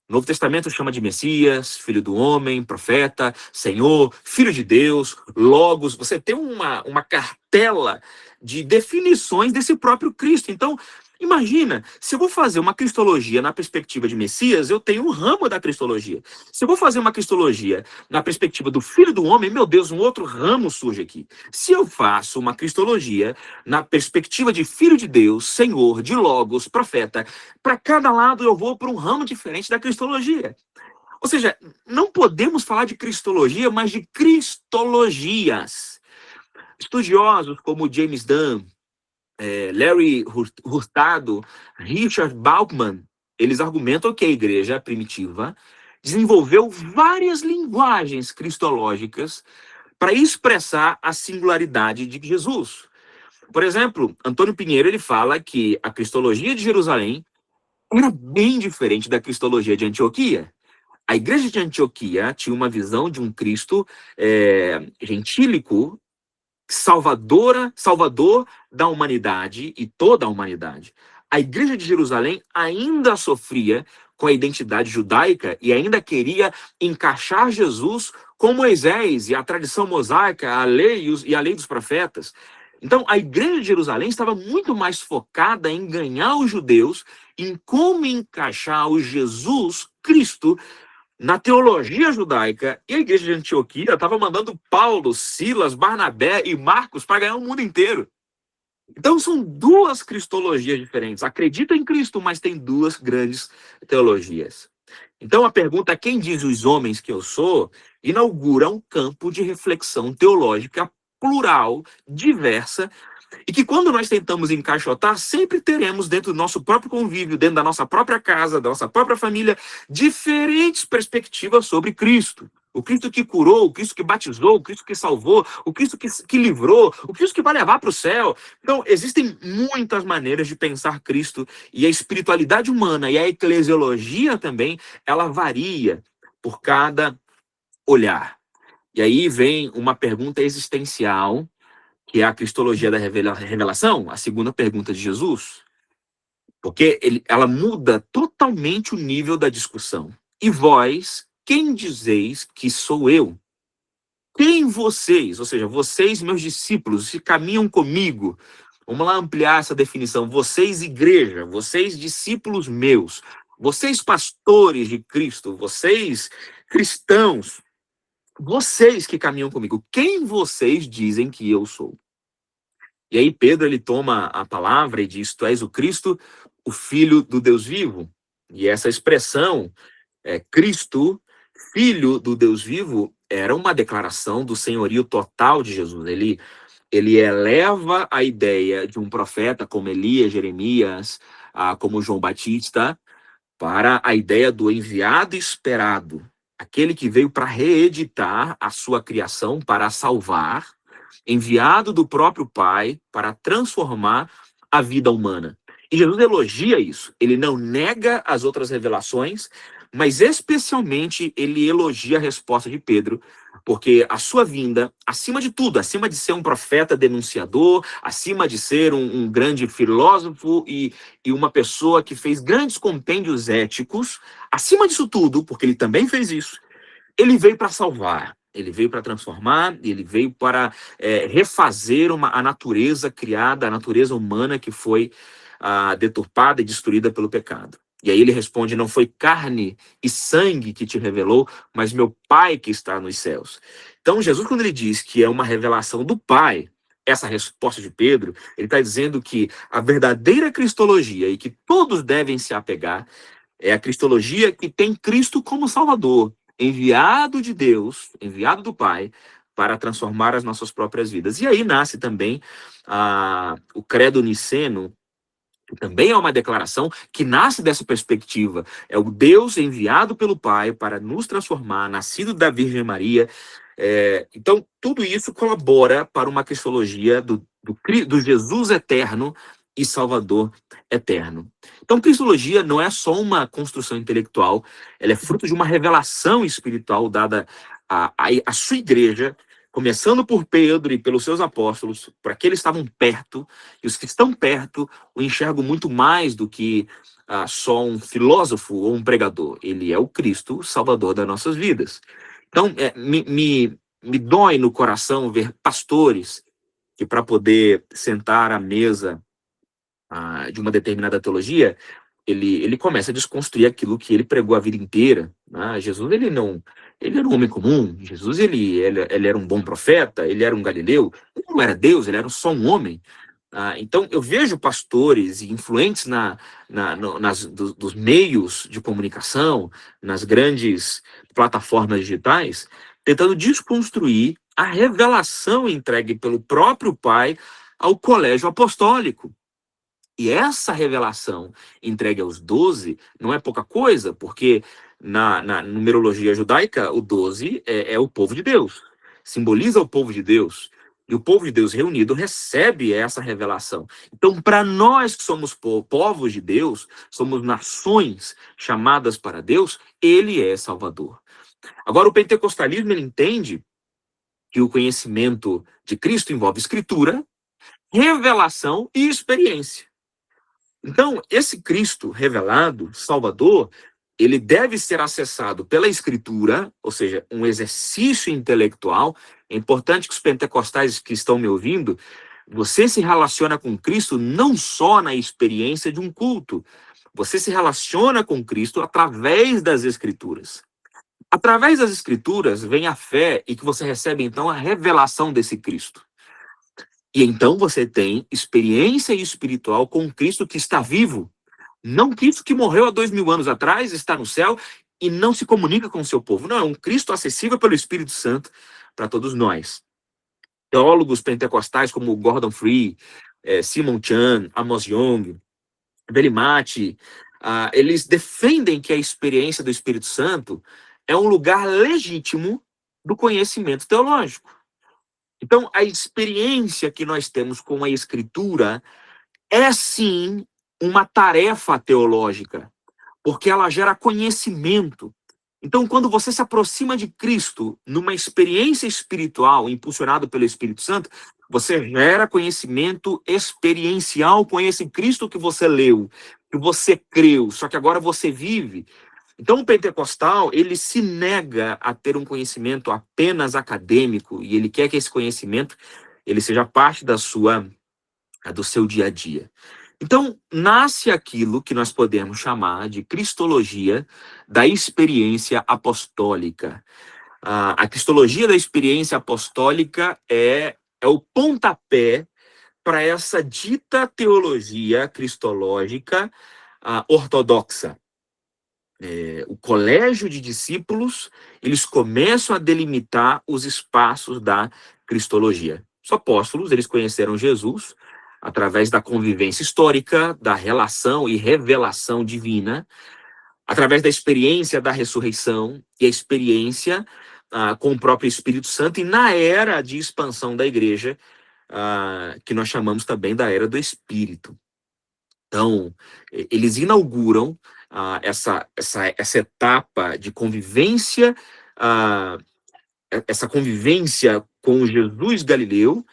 O Novo Testamento chama de Messias, Filho do Homem, Profeta, Senhor, Filho de Deus, Logos. Você tem uma cartela de definições desse próprio Cristo. Então, imagina, se eu vou fazer uma cristologia na perspectiva de Messias, eu tenho um ramo da cristologia. Se eu vou fazer uma cristologia na perspectiva do Filho do Homem, meu Deus, um outro ramo surge aqui. Se eu faço uma cristologia na perspectiva de Filho de Deus, Senhor, de Logos, Profeta, para cada lado eu vou para um ramo diferente da cristologia. Ou seja, não podemos falar de cristologia, mas de cristologias. Estudiosos como James Dunn, Larry Hurtado, Richard Bauckham, eles argumentam que a igreja primitiva desenvolveu várias linguagens cristológicas para expressar a singularidade de Jesus. Por exemplo, Antônio Pinheiro ele fala que a cristologia de Jerusalém era bem diferente da cristologia de Antioquia. A igreja de Antioquia tinha uma visão de um Cristo gentílico, salvador da humanidade e toda a humanidade. A igreja de Jerusalém ainda sofria com a identidade judaica e ainda queria encaixar Jesus com Moisés e a tradição mosaica, a lei e a lei dos profetas. Então, a igreja de Jerusalém estava muito mais focada em ganhar os judeus, em como encaixar o Jesus Cristo na teologia judaica, e a igreja de Antioquia estava mandando Paulo, Silas, Barnabé e Marcos para ganhar o mundo inteiro. Então são duas cristologias diferentes. Acredita em Cristo, mas tem duas grandes teologias. Então a pergunta quem diz os homens que eu sou inaugura um campo de reflexão teológica plural, diversa, e que quando nós tentamos encaixotar, sempre teremos dentro do nosso próprio convívio, dentro da nossa própria casa, da nossa própria família, diferentes perspectivas sobre Cristo. O Cristo que curou, o Cristo que batizou, o Cristo que salvou, o Cristo que livrou, o Cristo que vai levar para o céu. Então, existem muitas maneiras de pensar Cristo, e a espiritualidade humana e a eclesiologia também, ela varia por cada olhar. E aí vem uma pergunta existencial, que é a cristologia da revelação, a segunda pergunta de Jesus, porque ela muda totalmente o nível da discussão. E vós, quem dizeis que sou eu? Quem vocês, ou seja, vocês, meus discípulos, que caminham comigo, vamos lá ampliar essa definição, vocês, igreja, vocês, discípulos meus, vocês, pastores de Cristo, vocês, cristãos, vocês que caminham comigo, quem vocês dizem que eu sou? E aí Pedro, ele toma a palavra e diz, tu és o Cristo, o Filho do Deus vivo. E essa expressão, Cristo, Filho do Deus vivo, era uma declaração do senhorio total de Jesus. Ele eleva a ideia de um profeta como Elias, Jeremias, como João Batista, para a ideia do enviado esperado, aquele que veio para reeditar a sua criação, para salvar, enviado do próprio Pai para transformar a vida humana. E Jesus elogia isso. Ele não nega as outras revelações, mas especialmente ele elogia a resposta de Pedro, porque a sua vinda, acima de tudo, acima de ser um profeta denunciador, acima de ser um grande filósofo e uma pessoa que fez grandes compêndios éticos, acima disso tudo, porque ele também fez isso, ele veio para salvar. Ele veio para transformar, ele veio para refazer a natureza criada, a natureza humana que foi deturpada e destruída pelo pecado. E aí ele responde, não foi carne e sangue que te revelou, mas meu Pai que está nos céus. Então Jesus, quando ele diz que é uma revelação do Pai, essa resposta de Pedro, ele está dizendo que a verdadeira cristologia e que todos devem se apegar é a cristologia que tem Cristo como Salvador, enviado de Deus, enviado do Pai, para transformar as nossas próprias vidas. E aí nasce também o credo niceno, que também é uma declaração que nasce dessa perspectiva. É o Deus enviado pelo Pai para nos transformar, nascido da Virgem Maria. Então, tudo isso colabora para uma cristologia do Jesus eterno e Salvador eterno. Então, cristologia não é só uma construção intelectual, ela é fruto de uma revelação espiritual dada à sua igreja, começando por Pedro e pelos seus apóstolos, para que eles estavam perto, e os que estão perto o enxergam muito mais do que só um filósofo ou um pregador. Ele é o Cristo, o Salvador das nossas vidas. Então, me dói no coração ver pastores que, para poder sentar à mesa de uma determinada teologia, ele começa a desconstruir aquilo que ele pregou a vida inteira. Jesus, ele era um homem comum. Jesus, ele era um bom profeta, ele era um galileu. Ele não era Deus, ele era só um homem. Então, eu vejo pastores e influentes dos meios de comunicação, nas grandes plataformas digitais, tentando desconstruir a revelação entregue pelo próprio Pai ao colégio apostólico. E essa revelação entregue aos 12 não é pouca coisa, porque na numerologia judaica, o 12 é o povo de Deus, simboliza o povo de Deus. E o povo de Deus reunido recebe essa revelação. Então, para nós que somos povos de Deus, somos nações chamadas para Deus, ele é Salvador. Agora, o pentecostalismo ele entende que o conhecimento de Cristo envolve escritura, revelação e experiência. Então, esse Cristo revelado, Salvador, ele deve ser acessado pela Escritura, ou seja, um exercício intelectual. É importante que os pentecostais que estão me ouvindo, você se relaciona com Cristo não só na experiência de um culto, você se relaciona com Cristo através das Escrituras. Através das Escrituras vem a fé e que você recebe, então, a revelação desse Cristo. E então você tem experiência espiritual com Cristo que está vivo. Não Cristo que morreu há 2000 anos atrás, está no céu e não se comunica com o seu povo. Não, é um Cristo acessível pelo Espírito Santo para todos nós. Teólogos pentecostais como Gordon Free, Simon Chan, Amos Young, Belimati, eles defendem que a experiência do Espírito Santo é um lugar legítimo do conhecimento teológico. Então, a experiência que nós temos com a Escritura é, sim, uma tarefa teológica, porque ela gera conhecimento. Então, quando você se aproxima de Cristo numa experiência espiritual impulsionada pelo Espírito Santo, você gera conhecimento experiencial com esse Cristo que você leu, que você creu, só que agora você vive. Então, o pentecostal, ele se nega a ter um conhecimento apenas acadêmico e ele quer que esse conhecimento ele seja parte do seu dia a dia. Então, nasce aquilo que nós podemos chamar de cristologia da experiência apostólica. A cristologia da experiência apostólica é o pontapé para essa dita teologia cristológica ortodoxa. O colégio de discípulos, eles começam a delimitar os espaços da cristologia. Os apóstolos, eles conheceram Jesus através da convivência histórica, da relação e revelação divina, através da experiência da ressurreição e a experiência com o próprio Espírito Santo, e na era de expansão da igreja, que nós chamamos também da era do Espírito. Então, eles inauguram essa etapa de convivência, essa convivência com o Jesus Galileu,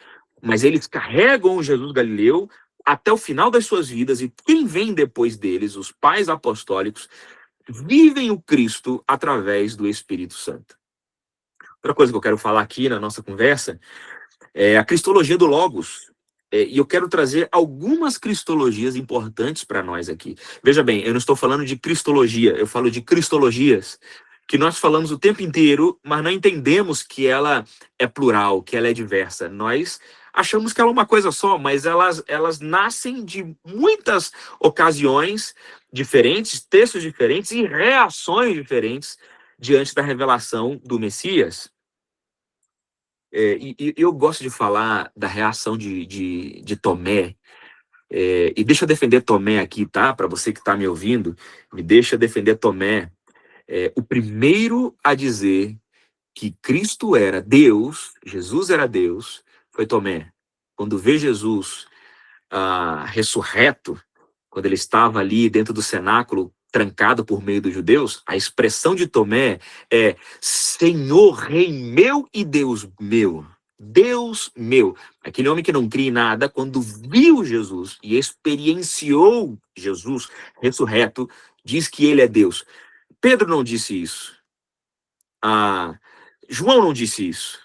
mas eles carregam o Jesus Galileu até o final das suas vidas, e quem vem depois deles, os pais apostólicos, vivem o Cristo através do Espírito Santo. Outra coisa que eu quero falar aqui na nossa conversa é a cristologia do Logos. E eu quero trazer algumas cristologias importantes para nós aqui. Veja bem, eu não estou falando de cristologia, eu falo de cristologias, que nós falamos o tempo inteiro, mas não entendemos que ela é plural, que ela é diversa. Nós achamos que ela é uma coisa só, mas elas nascem de muitas ocasiões diferentes, textos diferentes e reações diferentes diante da revelação do Messias. E eu gosto de falar da reação de Tomé E deixa eu defender Tomé aqui, tá? Para você que está me ouvindo, me deixa defender Tomé. O primeiro a dizer que Cristo era Deus, Jesus era Deus, foi Tomé. Quando vê Jesus ressurreto, quando ele estava ali dentro do cenáculo, trancado por meio dos judeus, a expressão de Tomé é: Senhor, Rei meu e Deus meu. Deus meu. Aquele homem que não cria em nada, quando viu Jesus e experienciou Jesus ressurreto, diz que ele é Deus. Pedro não disse isso. João não disse isso.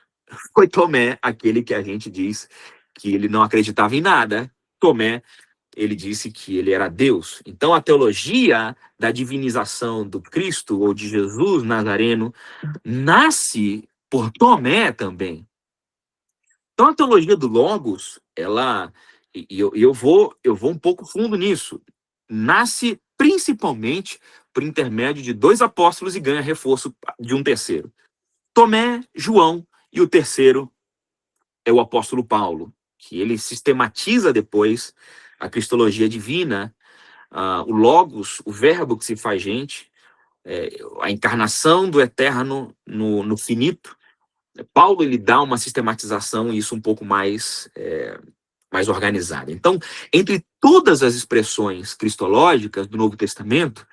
Foi Tomé, aquele que a gente diz que ele não acreditava em nada. Tomé, ele disse que ele era Deus. Então, a teologia da divinização do Cristo, ou de Jesus Nazareno, nasce por Tomé também. Então, a teologia do Logos, eu vou um pouco fundo nisso, nasce principalmente por intermédio de 2 apóstolos e ganha reforço de um terceiro. Tomé, João, e o terceiro é o apóstolo Paulo, que ele sistematiza depois a cristologia divina, o Logos, o verbo que se faz gente, a encarnação do eterno no finito. Paulo, ele dá uma sistematização, e isso um pouco mais organizada. Então, entre todas as expressões cristológicas do Novo Testamento,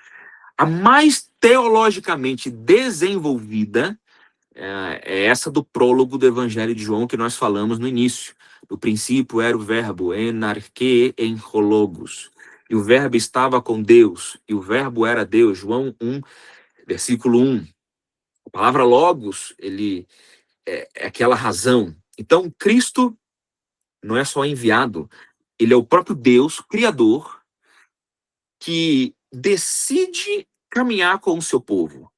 a mais teologicamente desenvolvida é essa do prólogo do Evangelho de João que nós falamos no início. No princípio era o verbo, en arche en ho logos. E o verbo estava com Deus, e o verbo era Deus. João 1, versículo 1. A palavra logos, ele é aquela razão. Então, Cristo não é só enviado, ele é o próprio Deus, Criador, que decide caminhar com o seu povo.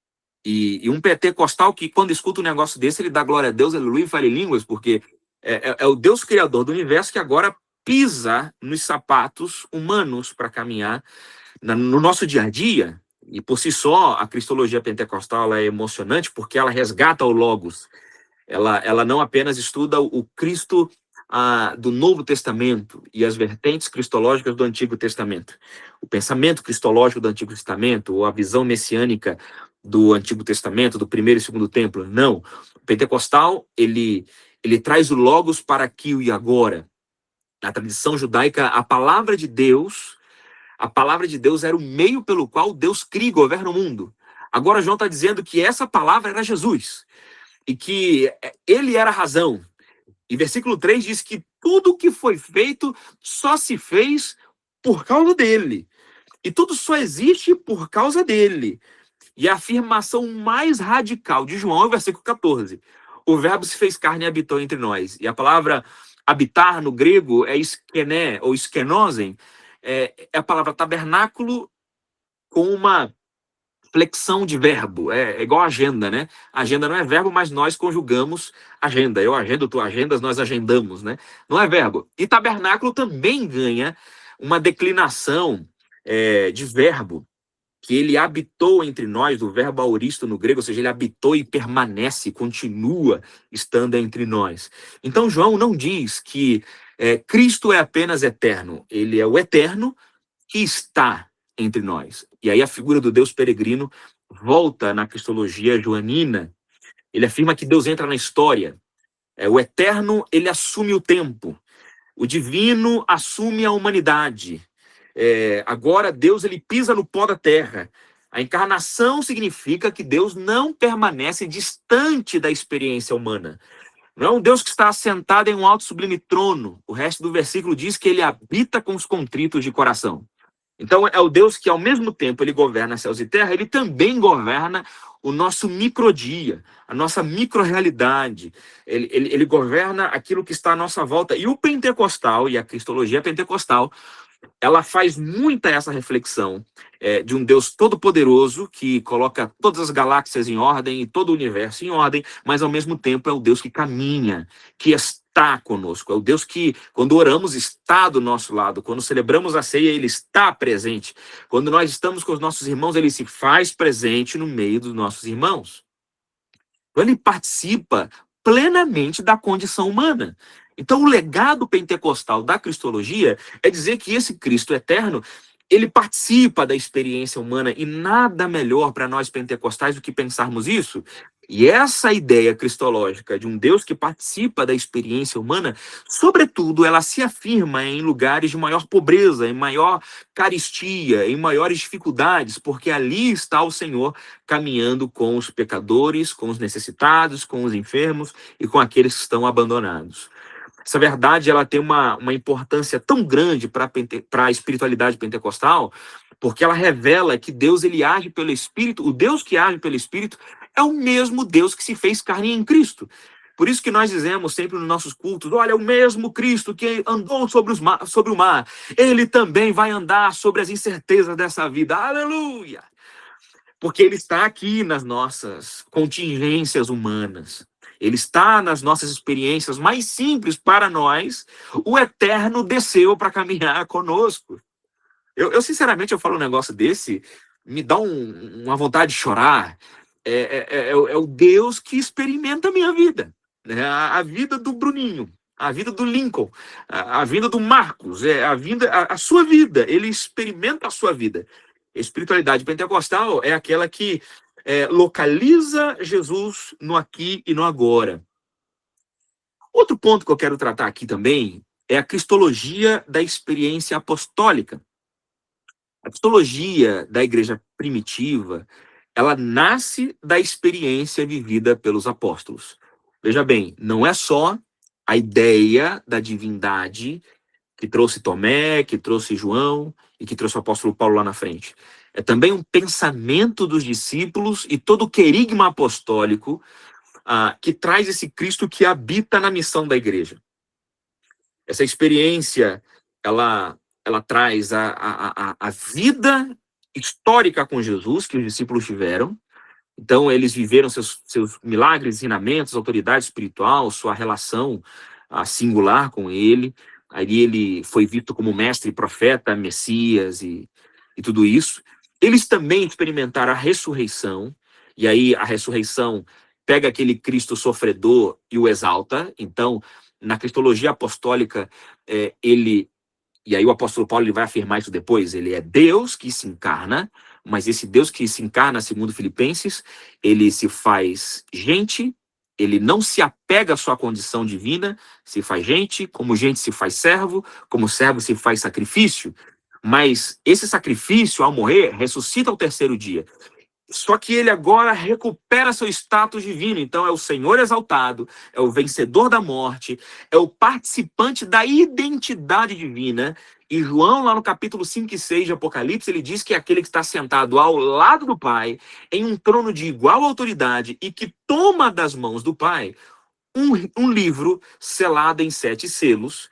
E um pentecostal que, quando escuta um negócio desse, ele dá glória a Deus, aleluia, e fala em línguas, porque é o Deus Criador do universo que agora pisa nos sapatos humanos para caminhar no nosso dia a dia. E por si só, a cristologia pentecostal ela é emocionante porque ela resgata o Logos. Ela não apenas estuda o Cristo do Novo Testamento e as vertentes cristológicas do Antigo Testamento. O pensamento cristológico do Antigo Testamento, ou a visão messiânica do Antigo Testamento, do primeiro e segundo templo. Não. O pentecostal, ele traz o Logos para aqui e agora. Na tradição judaica, a palavra de Deus era o meio pelo qual Deus cria e governa o mundo. Agora João está dizendo que essa palavra era Jesus, e que ele era a razão. E versículo 3 diz que tudo que foi feito só se fez por causa dele. E tudo só existe por causa dele. E a afirmação mais radical de João é o versículo 14. O verbo se fez carne e habitou entre nós. E a palavra habitar no grego é skené, ou skenosen, é a palavra tabernáculo com uma flexão de verbo. É igual agenda, né? Agenda não é verbo, mas nós conjugamos agenda. Eu agendo, tu agendas, nós agendamos, né? Não é verbo. E tabernáculo também ganha uma declinação de verbo, que ele habitou entre nós, do verbo auristo no grego, ou seja, ele habitou e permanece, continua estando entre nós. Então, João não diz que Cristo é apenas eterno, ele é o eterno que está entre nós. E aí a figura do Deus peregrino volta na cristologia joanina. Ele afirma que Deus entra na história. O eterno, ele assume o tempo. O divino assume a humanidade. Agora Deus ele pisa no pó da terra. A encarnação significa que Deus não permanece distante da experiência humana. Não é um Deus que está assentado em um alto sublime trono. O resto do versículo diz que ele habita com os contritos de coração. Então é o Deus que ao mesmo tempo ele governa céus e terra, ele também governa o nosso microdia, a nossa microrealidade. Ele governa aquilo que está à nossa volta. E o pentecostal e a cristologia pentecostal, ela faz muita essa reflexão de um Deus todo-poderoso que coloca todas as galáxias em ordem e todo o universo em ordem, mas ao mesmo tempo é o Deus que caminha, que está conosco. É o Deus que, quando oramos, está do nosso lado. Quando celebramos a ceia, ele está presente. Quando nós estamos com os nossos irmãos, ele se faz presente no meio dos nossos irmãos. Ele participa plenamente da condição humana. Então, o legado pentecostal da cristologia é dizer que esse Cristo eterno, ele participa da experiência humana, e nada melhor para nós pentecostais do que pensarmos isso. E essa ideia cristológica de um Deus que participa da experiência humana, sobretudo, ela se afirma em lugares de maior pobreza, em maior carestia, em maiores dificuldades, porque ali está o Senhor caminhando com os pecadores, com os necessitados, com os enfermos e com aqueles que estão abandonados. Essa verdade, ela tem uma importância tão grande para a espiritualidade pentecostal, porque ela revela que Deus, ele age pelo Espírito. O Deus que age pelo Espírito é o mesmo Deus que se fez carne em Cristo. Por isso que nós dizemos sempre nos nossos cultos: olha, o mesmo Cristo que andou sobre o mar, ele também vai andar sobre as incertezas dessa vida. Aleluia! Porque ele está aqui nas nossas contingências humanas. Ele está nas nossas experiências mais simples para nós. O Eterno desceu para caminhar conosco. Sinceramente, eu falo um negócio desse, me dá uma vontade de chorar. É o Deus que experimenta a minha vida. Né? A vida do Bruninho, a vida do Lincoln, a vida do Marcos, a sua vida. Ele experimenta a sua vida. A espiritualidade pentecostal é aquela que localiza Jesus no aqui e no agora. Outro ponto que eu quero tratar aqui também é a cristologia da experiência apostólica. A cristologia da igreja primitiva, ela nasce da experiência vivida pelos apóstolos. Veja bem, não é só a ideia da divindade que trouxe Tomé, que trouxe João e que trouxe o apóstolo Paulo lá na frente. É também um pensamento dos discípulos e todo o querigma apostólico que traz esse Cristo que habita na missão da igreja. Essa experiência, ela traz a vida histórica com Jesus que os discípulos tiveram. Então, eles viveram seus milagres, ensinamentos, autoridade espiritual, sua relação singular com ele. Ali ele foi visto como mestre, profeta, Messias e tudo isso. Eles também experimentaram a ressurreição, e aí a ressurreição pega aquele Cristo sofredor e o exalta. Então, na cristologia apostólica, e aí o apóstolo Paulo ele vai afirmar isso depois, ele é Deus que se encarna, mas esse Deus que se encarna, segundo Filipenses, ele se faz gente, ele não se apega à sua condição divina, se faz gente, como gente se faz servo, como servo se faz sacrifício, mas esse sacrifício, ao morrer, ressuscita ao terceiro dia. Só que ele agora recupera seu status divino. Então é o Senhor exaltado, é o vencedor da morte, é o participante da identidade divina. E João, lá no capítulo 5 e 6 de Apocalipse, ele diz que é aquele que está sentado ao lado do Pai, em um trono de igual autoridade, e que toma das mãos do Pai um livro selado em 7 selos.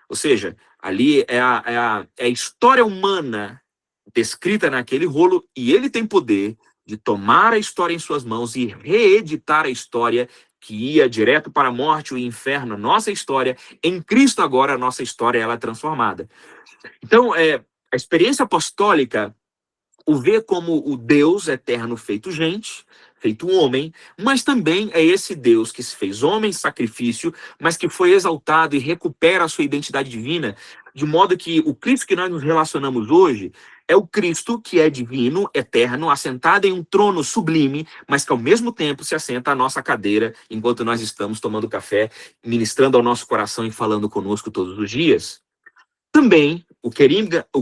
Ou seja, ali é a história humana descrita naquele rolo, e ele tem poder de tomar a história em suas mãos e reeditar a história que ia direto para a morte, o inferno, nossa história. Em Cristo agora, a nossa história ela é transformada. Então, a experiência apostólica o vê como o Deus eterno feito gente, feito um homem, mas também é esse Deus que se fez homem, sacrifício, mas que foi exaltado e recupera a sua identidade divina, de modo que o Cristo que nós nos relacionamos hoje é o Cristo que é divino, eterno, assentado em um trono sublime, mas que ao mesmo tempo se assenta à nossa cadeira enquanto nós estamos tomando café, ministrando ao nosso coração e falando conosco todos os dias. Também o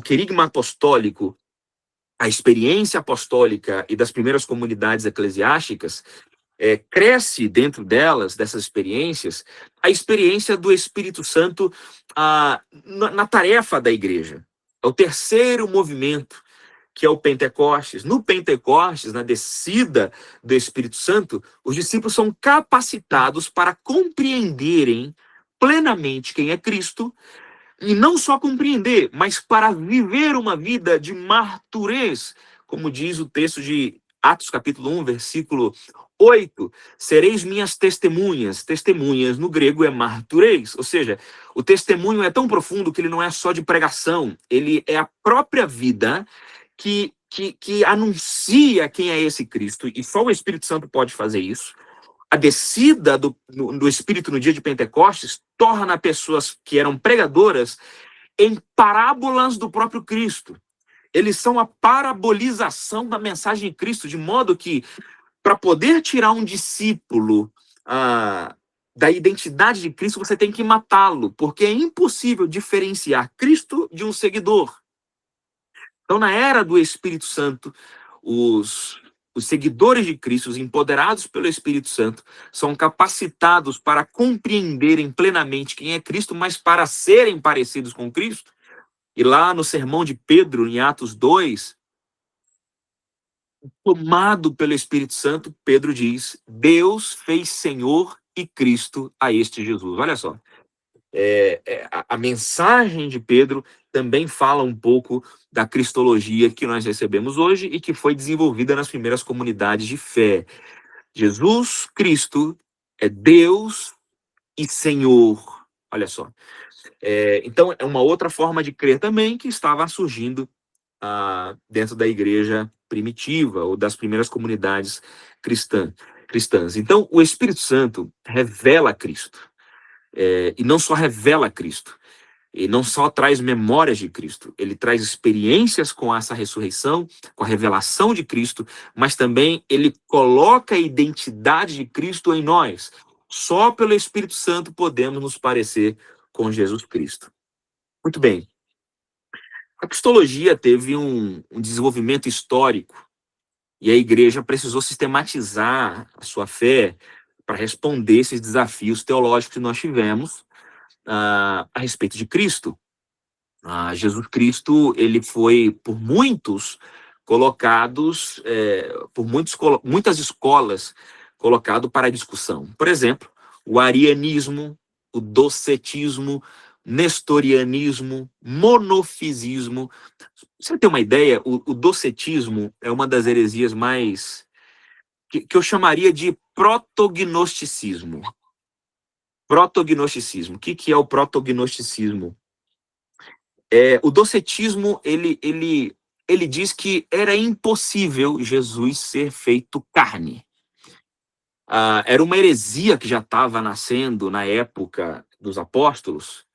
querigma apostólico, a experiência apostólica e das primeiras comunidades eclesiásticas, cresce dentro delas, dessas experiências, a experiência do Espírito Santo na tarefa da igreja. É o terceiro movimento, que é o Pentecostes. No Pentecostes, na descida do Espírito Santo, os discípulos são capacitados para compreenderem plenamente quem é Cristo, e não só compreender, mas para viver uma vida de marturez, como diz o texto de Atos capítulo 1, versículo 8, sereis minhas testemunhas. Testemunhas no grego é martureis, ou seja, o testemunho é tão profundo que ele não é só de pregação, ele é a própria vida que anuncia quem é esse Cristo, e só o Espírito Santo pode fazer isso. A descida do Espírito no dia de Pentecostes torna pessoas que eram pregadoras em parábolas do próprio Cristo. Eles são a parabolização da mensagem de Cristo, de modo que, para poder tirar um discípulo da identidade de Cristo, você tem que matá-lo, porque é impossível diferenciar Cristo de um seguidor. Então, na era do Espírito Santo, os seguidores de Cristo, os empoderados pelo Espírito Santo, são capacitados para compreenderem plenamente quem é Cristo, mas para serem parecidos com Cristo. E lá no sermão de Pedro, em Atos 2, tomado pelo Espírito Santo, Pedro diz: Deus fez Senhor e Cristo a este Jesus. Olha só, a mensagem de Pedro também fala um pouco da cristologia que nós recebemos hoje e que foi desenvolvida nas primeiras comunidades de fé. Jesus Cristo é Deus e Senhor. Olha só. Então, é uma outra forma de crer também que estava surgindo dentro da igreja primitiva ou das primeiras comunidades cristãs. Então, o Espírito Santo revela Cristo. E não só revela Cristo, e não só traz memórias de Cristo, ele traz experiências com essa ressurreição, com a revelação de Cristo, mas também ele coloca a identidade de Cristo em nós. Só pelo Espírito Santo podemos nos parecer com Jesus Cristo. Muito bem. A cristologia teve um desenvolvimento histórico e a igreja precisou sistematizar a sua fé para responder esses desafios teológicos que nós tivemos a respeito de Cristo. Jesus Cristo, ele foi por muitos colocados, muitas escolas colocado para discussão. Por exemplo, o arianismo, o docetismo, nestorianismo, monofisismo. Você tem uma ideia, o docetismo é uma das heresias mais que eu chamaria de protognosticismo. Protognosticismo. O que é o protognosticismo? O docetismo, ele diz que era impossível Jesus ser feito carne. Era uma heresia que já estava nascendo na época dos apóstolos.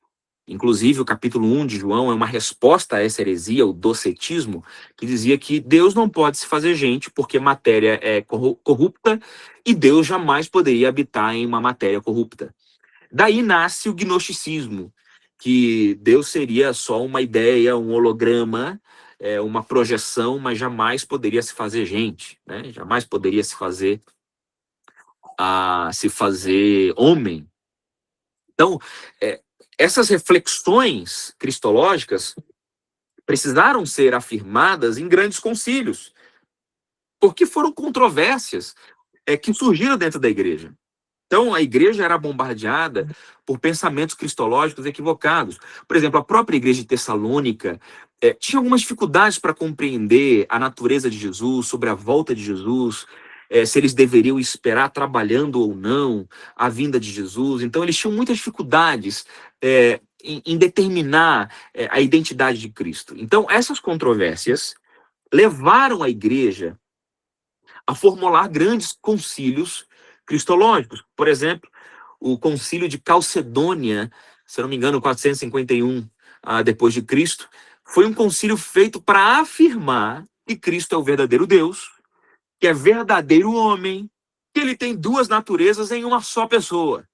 Inclusive, o capítulo 1 de João é uma resposta a essa heresia, o docetismo, que dizia que Deus não pode se fazer gente porque matéria é corrupta e Deus jamais poderia habitar em uma matéria corrupta. Daí nasce o gnosticismo, que Deus seria só uma ideia, um holograma, uma projeção, mas jamais poderia se fazer gente, né? Jamais poderia se fazer homem. Então, essas reflexões cristológicas precisaram ser afirmadas em grandes concílios, porque foram controvérsias que surgiram dentro da igreja. Então, a igreja era bombardeada por pensamentos cristológicos equivocados. Por exemplo, a própria igreja de Tessalônica tinha algumas dificuldades para compreender a natureza de Jesus, sobre a volta de Jesus, se eles deveriam esperar trabalhando ou não a vinda de Jesus. Então, eles tinham muitas dificuldades em determinar a identidade de Cristo. Então, essas controvérsias levaram a igreja a formular grandes concílios cristológicos. Por exemplo, o concílio de Calcedônia, se não me engano, 451 depois de Cristo, foi um concílio feito para afirmar que Cristo é o verdadeiro Deus, que é verdadeiro homem, que ele tem duas naturezas em uma só pessoa.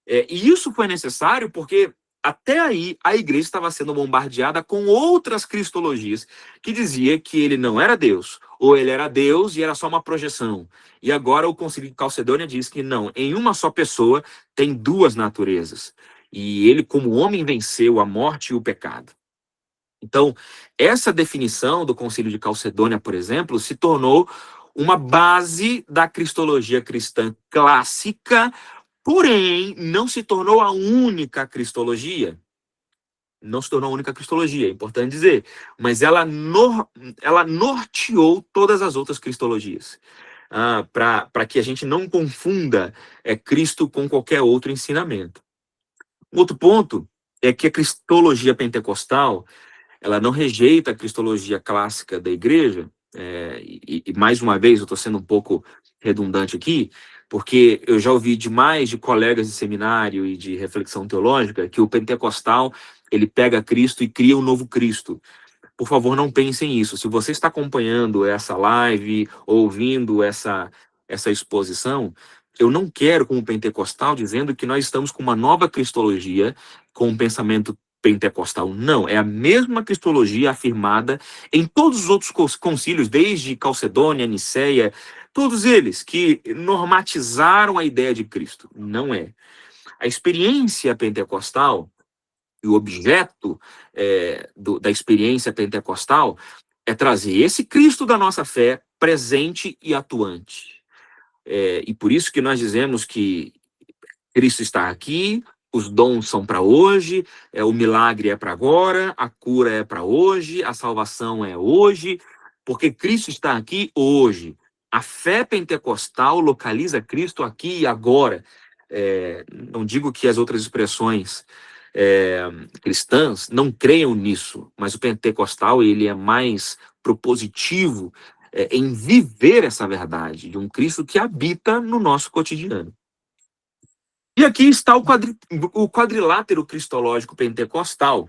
E isso foi necessário porque até aí a igreja estava sendo bombardeada com outras cristologias que dizia que ele não era Deus, ou ele era Deus e era só uma projeção. E agora o concílio de Calcedônia diz que não, em uma só pessoa tem duas naturezas. E ele, como homem, venceu a morte e o pecado. Então, essa definição do concílio de Calcedônia, por exemplo, se tornou uma base da cristologia cristã clássica, porém, não se tornou a única cristologia. Não se tornou a única cristologia, é importante dizer. Mas ela norteou todas as outras cristologias. Para que a gente não confunda Cristo com qualquer outro ensinamento. Outro ponto é que a cristologia pentecostal, ela não rejeita a cristologia clássica da igreja, e mais uma vez, eu estou sendo um pouco redundante aqui, porque eu já ouvi demais de colegas de seminário e de reflexão teológica que o pentecostal, ele pega Cristo e cria um novo Cristo. Por favor, não pensem isso. Se você está acompanhando essa live, ouvindo essa exposição, eu não quero, como pentecostal, dizendo que nós estamos com uma nova cristologia, com um pensamento pentecostal. Não, é a mesma cristologia afirmada em todos os outros concílios, desde Calcedônia, Nicéia, todos eles que normatizaram a ideia de Cristo. Não é. A experiência pentecostal e o objeto da experiência pentecostal é trazer esse Cristo da nossa fé presente e atuante. E por isso que nós dizemos que Cristo está aqui, os dons são para hoje, o milagre é para agora, a cura é para hoje, a salvação é hoje, porque Cristo está aqui hoje. A fé pentecostal localiza Cristo aqui e agora. Não digo que as outras expressões cristãs não creiam nisso, mas o pentecostal ele é mais propositivo em viver essa verdade de um Cristo que habita no nosso cotidiano. E aqui está o quadrilátero cristológico pentecostal,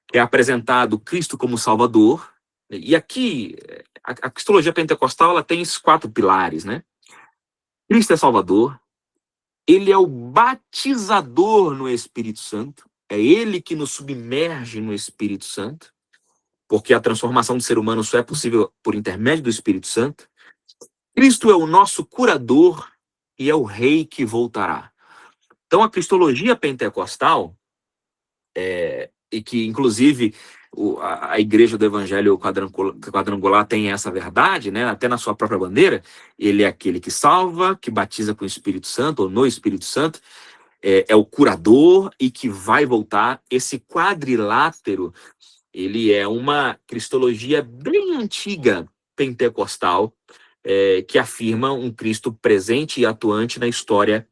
que é apresentado Cristo como Salvador. E aqui, a cristologia pentecostal ela tem esses 4 pilares, né? Cristo é Salvador, ele é o batizador no Espírito Santo, é ele que nos submerge no Espírito Santo, porque a transformação do ser humano só é possível por intermédio do Espírito Santo. Cristo é o nosso curador e é o rei que voltará. Então a cristologia pentecostal, e que inclusive a igreja do evangelho quadrangular tem essa verdade, né? Até na sua própria bandeira, ele é aquele que salva, que batiza com o Espírito Santo, ou no Espírito Santo, é o curador e que vai voltar. Esse quadrilátero, ele é uma cristologia bem antiga pentecostal, que afirma um Cristo presente e atuante na história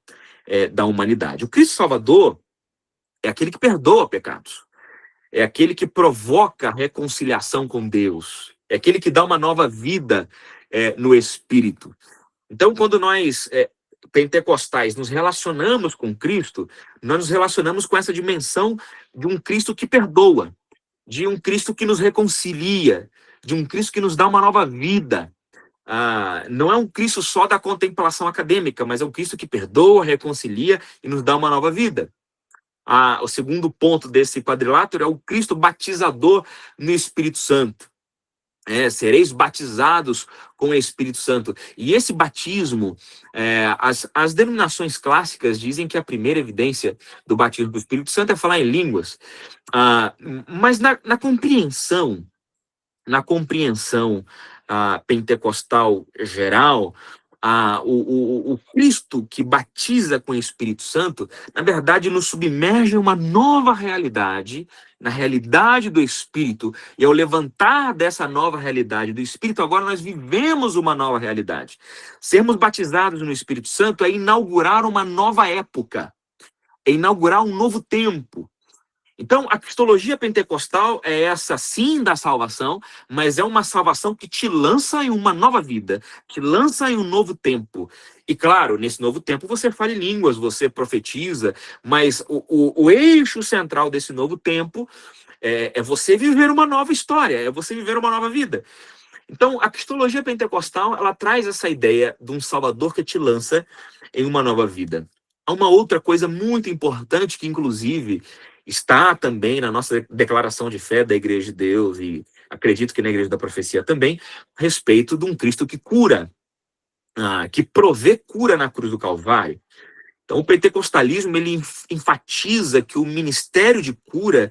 da humanidade. O Cristo Salvador é aquele que perdoa pecados. É aquele que provoca a reconciliação com Deus. É aquele que dá uma nova vida no Espírito. Então, quando nós, pentecostais, nos relacionamos com Cristo, nós nos relacionamos com essa dimensão de um Cristo que perdoa, de um Cristo que nos reconcilia, de um Cristo que nos dá uma nova vida. Não é um Cristo só da contemplação acadêmica, mas é um Cristo que perdoa, reconcilia e nos dá uma nova vida. O segundo ponto desse quadrilátero é o Cristo batizador no Espírito Santo. Sereis batizados com o Espírito Santo. E esse batismo, as denominações clássicas dizem que a primeira evidência do batismo do Espírito Santo é falar em línguas. Mas na compreensão pentecostal geral, o Cristo que batiza com o Espírito Santo, na verdade, nos submerge em uma nova realidade, na realidade do Espírito, e ao levantar dessa nova realidade do Espírito, agora nós vivemos uma nova realidade. Sermos batizados no Espírito Santo é inaugurar uma nova época, é inaugurar um novo tempo. Então, a cristologia pentecostal é essa, sim, da salvação, mas é uma salvação que te lança em uma nova vida, te lança em um novo tempo. E, claro, nesse novo tempo você fala em línguas, você profetiza, mas o eixo central desse novo tempo é você viver uma nova história, é você viver uma nova vida. Então, a cristologia pentecostal, ela traz essa ideia de um Salvador que te lança em uma nova vida. Há uma outra coisa muito importante que, inclusive, está também na nossa declaração de fé da Igreja de Deus, e acredito que na Igreja da Profecia também, a respeito de um Cristo que cura, que provê cura na cruz do Calvário. Então, o pentecostalismo, ele enfatiza que o ministério de cura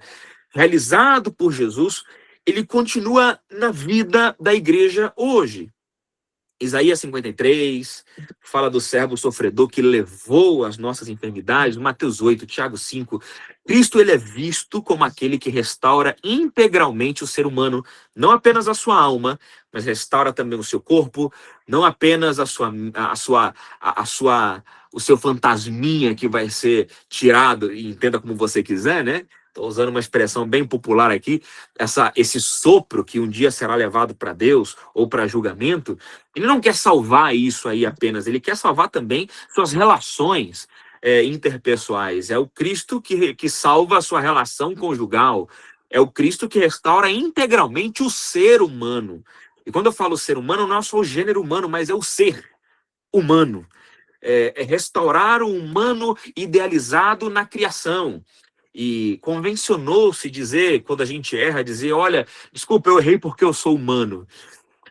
realizado por Jesus, ele continua na vida da igreja hoje. Isaías 53 fala do servo sofredor que levou as nossas enfermidades. Mateus 8, Tiago 5. Cristo, ele é visto como aquele que restaura integralmente o ser humano, não apenas a sua alma, mas restaura também o seu corpo, não apenas o seu fantasminha que vai ser tirado, e entenda como você quiser, né? estou usando uma expressão bem popular aqui, esse sopro que um dia será levado para Deus ou para julgamento, ele não quer salvar isso aí apenas, ele quer salvar também suas relações interpessoais. É o Cristo que salva a sua relação conjugal, é o Cristo que restaura integralmente o ser humano. E quando eu falo ser humano, não é só o gênero humano, mas é o ser humano. É restaurar o humano idealizado na criação. E convencionou-se dizer, quando a gente erra, dizer, olha, desculpa, eu errei porque eu sou humano.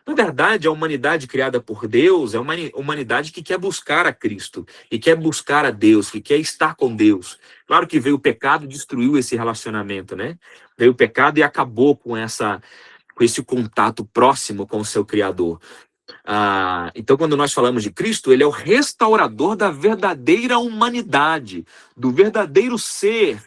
Na verdade, a humanidade criada por Deus é uma humanidade que quer buscar a Cristo, e quer buscar a Deus, que quer estar com Deus. Claro que veio o pecado e destruiu esse relacionamento, né? Veio o pecado e acabou com esse contato próximo com o seu Criador. Então, quando nós falamos de Cristo, ele é o restaurador da verdadeira humanidade, do verdadeiro ser,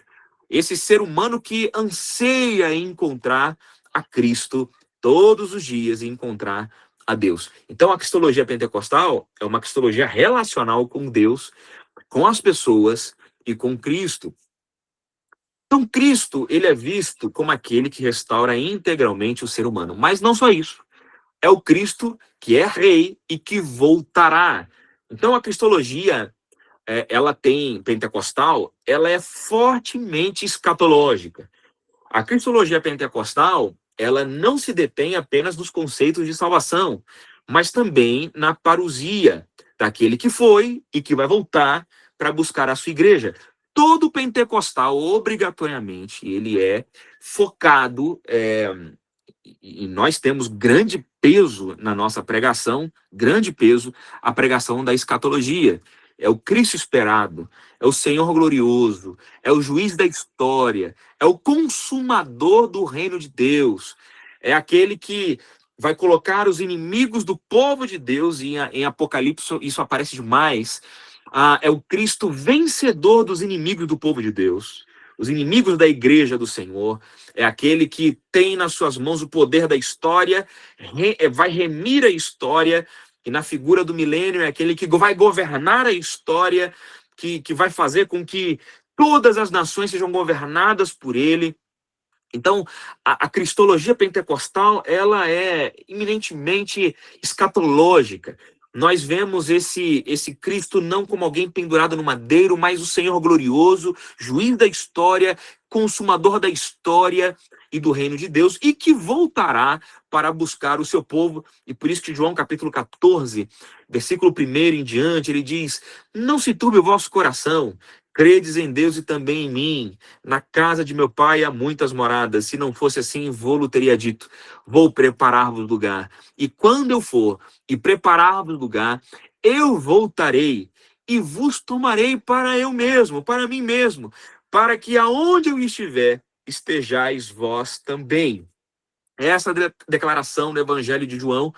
esse ser humano que anseia encontrar a Cristo todos os dias e encontrar a Deus. Então, a cristologia pentecostal é uma cristologia relacional com Deus, com as pessoas e com Cristo. Então, Cristo, ele é visto como aquele que restaura integralmente o ser humano. Mas não só isso. É o Cristo que é rei e que voltará. Então, a cristologia, pentecostal, ela é fortemente escatológica. A cristologia pentecostal, ela não se detém apenas nos conceitos de salvação, mas também na parousia daquele que foi e que vai voltar para buscar a sua igreja. Todo pentecostal, obrigatoriamente, ele é focado, e nós temos grande peso na nossa pregação, grande peso, a pregação da escatologia. É o Cristo esperado, é o Senhor glorioso, é o juiz da história, é o consumador do reino de Deus, é aquele que vai colocar os inimigos do povo de Deus, em Apocalipse isso aparece demais, é o Cristo vencedor dos inimigos do povo de Deus, os inimigos da igreja do Senhor, é aquele que tem nas suas mãos o poder da história, vai remir a história, e na figura do milênio é aquele que vai governar a história, que vai fazer com que todas as nações sejam governadas por ele. Então, a cristologia pentecostal, ela é eminentemente escatológica. Nós vemos esse Cristo não como alguém pendurado no madeiro, mas o Senhor glorioso, juiz da história, consumador da história e do reino de Deus, e que voltará para buscar o seu povo. E por isso que João capítulo 14, versículo 1 em diante, ele diz: não se turbe o vosso coração, credes em Deus e também em mim. Na casa de meu pai há muitas moradas. Se não fosse assim, vou-lo teria dito. Vou preparar-vos lugar. E quando eu for e preparar-vos lugar, eu voltarei e vos tomarei para eu mesmo, para mim mesmo, para que aonde eu estiver, estejais vós também. Essa declaração do Evangelho de João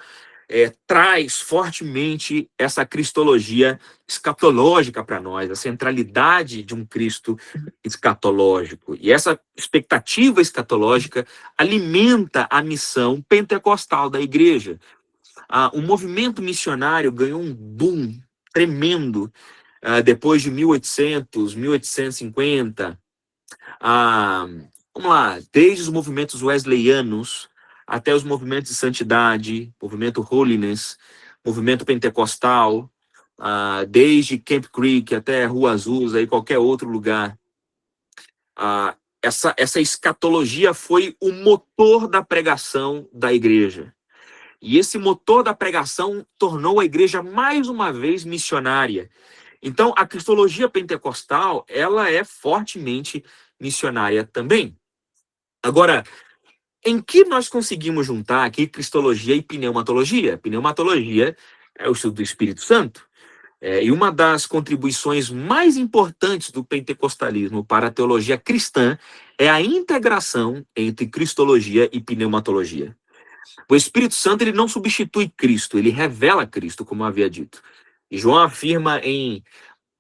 traz fortemente essa cristologia escatológica para nós, a centralidade de um Cristo escatológico. E essa expectativa escatológica alimenta a missão pentecostal da igreja. O movimento missionário ganhou um boom tremendo depois de 1800, 1850. Vamos lá, desde os movimentos wesleyanos até os movimentos de santidade, movimento holiness, movimento pentecostal, desde Camp Creek até Rua Azusa e qualquer outro lugar. Essa escatologia foi o motor da pregação da igreja. E esse motor da pregação tornou a igreja mais uma vez missionária. Então, a cristologia pentecostal, ela é fortemente missionária também. Agora, em que nós conseguimos juntar aqui cristologia e pneumatologia? Pneumatologia é o estudo do Espírito Santo. E uma das contribuições mais importantes do pentecostalismo para a teologia cristã é a integração entre cristologia e pneumatologia. O Espírito Santo, ele não substitui Cristo, ele revela Cristo, como eu havia dito. E João afirma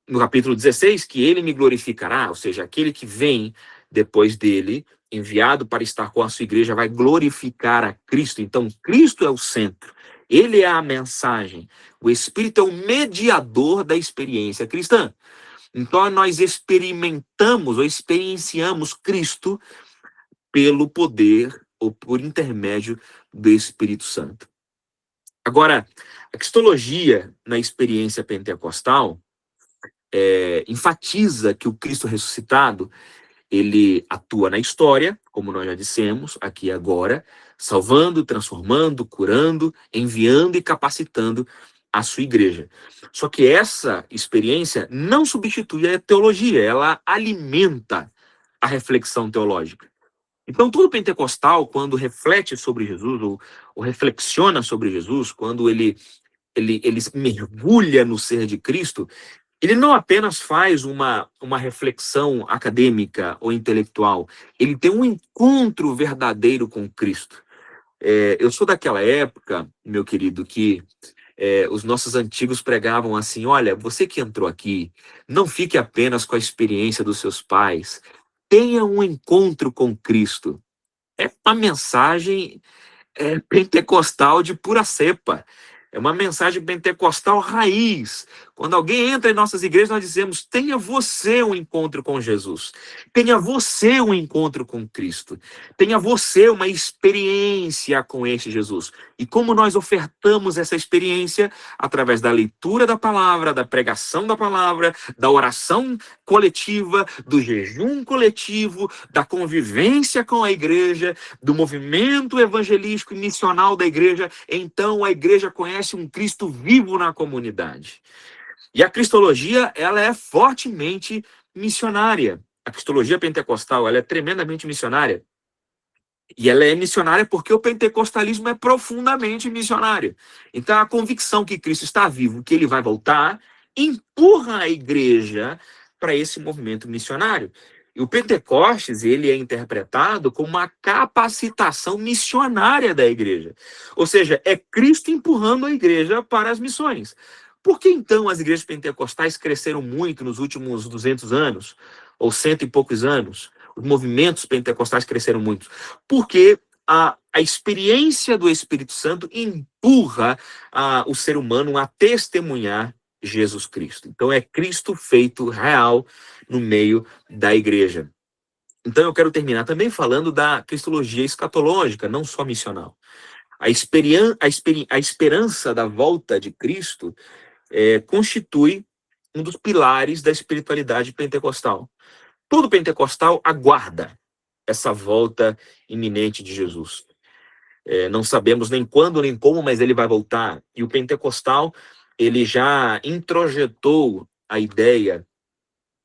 no capítulo 16 que ele me glorificará, ou seja, aquele que vem depois dele, enviado para estar com a sua igreja, vai glorificar a Cristo. Então, Cristo é o centro, ele é a mensagem. O Espírito é o mediador da experiência cristã. Então nós experimentamos ou experienciamos Cristo pelo poder ou por intermédio do Espírito Santo. Agora, a cristologia na experiência pentecostal enfatiza que o Cristo ressuscitado, ele atua na história, como nós já dissemos, aqui e agora, salvando, transformando, curando, enviando e capacitando a sua igreja. Só que essa experiência não substitui a teologia, ela alimenta a reflexão teológica. Então, todo pentecostal, quando reflete sobre Jesus, ou reflexiona sobre Jesus, quando ele mergulha no ser de Cristo, ele não apenas faz uma reflexão acadêmica ou intelectual, ele tem um encontro verdadeiro com Cristo. Eu sou daquela época, meu querido, que os nossos antigos pregavam assim: olha, você que entrou aqui, não fique apenas com a experiência dos seus pais, tenha um encontro com Cristo. É uma mensagem pentecostal de pura cepa. É uma mensagem pentecostal raiz. Quando alguém entra em nossas igrejas, nós dizemos: tenha você um encontro com Jesus. Tenha você um encontro com Cristo. Tenha você uma experiência com este Jesus. E como nós ofertamos essa experiência? Através da leitura da palavra, da pregação da palavra, da oração coletiva, do jejum coletivo, da convivência com a igreja, do movimento evangelístico e missional da igreja. Então a igreja conhece um Cristo vivo na comunidade. E a cristologia, ela é fortemente missionária. A cristologia pentecostal, ela é tremendamente missionária. E ela é missionária porque o pentecostalismo é profundamente missionário. Então a convicção que Cristo está vivo, que ele vai voltar, empurra a igreja para esse movimento missionário. E o Pentecostes, ele é interpretado como uma capacitação missionária da igreja. Ou seja, é Cristo empurrando a igreja para as missões. Por que então as igrejas pentecostais cresceram muito nos últimos 200 anos? Ou 100 e poucos anos? Os movimentos pentecostais cresceram muito. Porque a experiência do Espírito Santo empurra o ser humano a testemunhar Jesus Cristo. Então é Cristo feito real no meio da igreja. Então eu quero terminar também falando da cristologia escatológica, não só missional. A esperança da volta de Cristo constitui um dos pilares da espiritualidade pentecostal. Todo pentecostal aguarda essa volta iminente de Jesus. Não sabemos nem quando nem como, mas ele vai voltar. E o pentecostal, ele já introjetou a ideia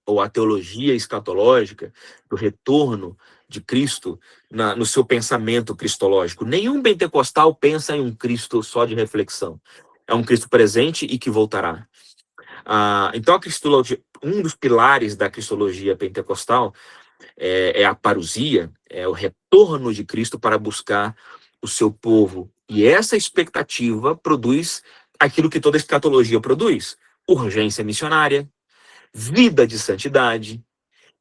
ou a teologia escatológica do retorno de Cristo no seu pensamento cristológico. Nenhum pentecostal pensa em um Cristo só de reflexão. É um Cristo presente e que voltará. Então, a cristologia, um dos pilares da cristologia pentecostal é a parousia, é o retorno de Cristo para buscar o seu povo. E essa expectativa produz aquilo que toda escatologia produz: urgência missionária, vida de santidade,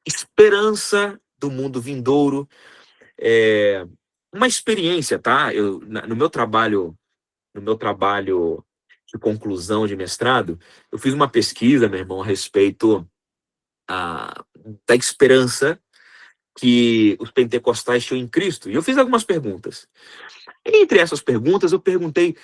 esperança do mundo vindouro, uma experiência, tá? No meu trabalho de conclusão de mestrado, eu fiz uma pesquisa, meu irmão, a respeito da esperança que os pentecostais tinham em Cristo. E eu fiz algumas perguntas. Entre essas perguntas, eu perguntei: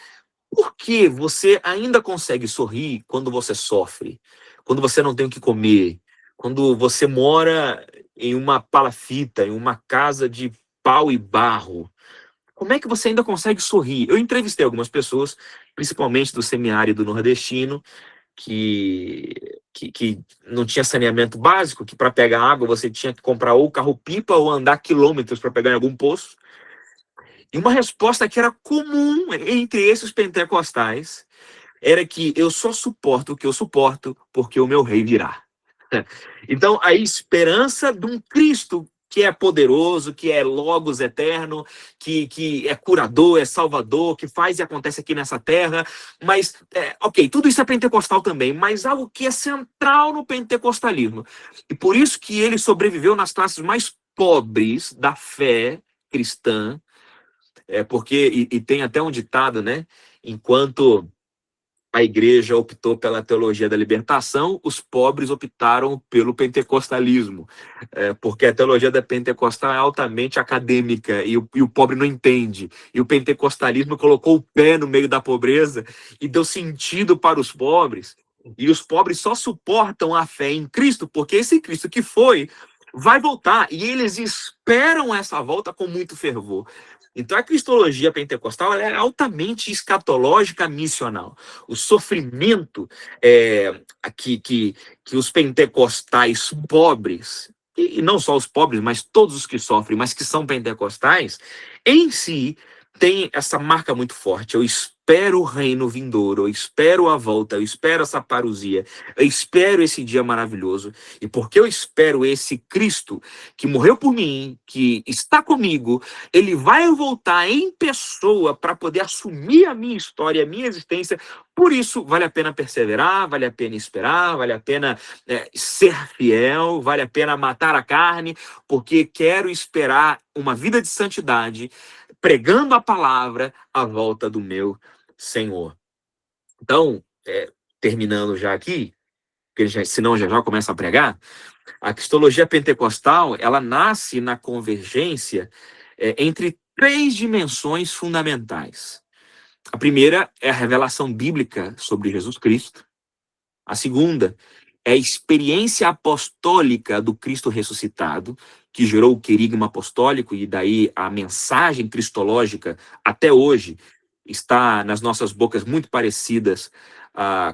por que você ainda consegue sorrir quando você sofre? Quando você não tem o que comer? Quando você mora em uma palafita, em uma casa de pau e barro? Como é que você ainda consegue sorrir? Eu entrevistei algumas pessoas, principalmente do semiárido nordestino, que não tinha saneamento básico, que para pegar água você tinha que comprar ou carro-pipa ou andar quilômetros para pegar em algum poço. E uma resposta que era comum entre esses pentecostais era que eu só suporto o que eu suporto porque o meu rei virá. Então, a esperança de um Cristo que é poderoso, que é Logos eterno, que é curador, é salvador, que faz e acontece aqui nessa terra. Mas, ok, tudo isso é pentecostal também, mas algo que é central no pentecostalismo. E por isso que ele sobreviveu nas classes mais pobres da fé cristã, porque tem até um ditado, né? Enquanto a igreja optou pela teologia da libertação, os pobres optaram pelo pentecostalismo, porque a teologia da pentecostal é altamente acadêmica e o pobre não entende. E o pentecostalismo colocou o pé no meio da pobreza e deu sentido para os pobres. E os pobres só suportam a fé em Cristo, porque esse Cristo que foi vai voltar. E eles esperam essa volta com muito fervor. Então a cristologia pentecostal ela é altamente escatológica missional. O sofrimento que os pentecostais pobres, e não só os pobres, mas todos os que sofrem, mas que são pentecostais, em si tem essa marca muito forte. Eu espero o reino vindouro, eu espero a volta, eu espero essa parousia, eu espero esse dia maravilhoso. E porque eu espero esse Cristo que morreu por mim, que está comigo, ele vai voltar em pessoa para poder assumir a minha história, a minha existência. Por isso, vale a pena perseverar, vale a pena esperar, vale a pena ser fiel, vale a pena matar a carne, porque quero esperar uma vida de santidade, pregando a palavra à volta do meu Senhor. Então, terminando já aqui, porque senão já começa a pregar, a cristologia pentecostal, ela nasce na convergência entre três dimensões fundamentais. A primeira é a revelação bíblica sobre Jesus Cristo. A segunda é a experiência apostólica do Cristo ressuscitado, que gerou o querigma apostólico, e daí a mensagem cristológica, até hoje, está nas nossas bocas muito parecidas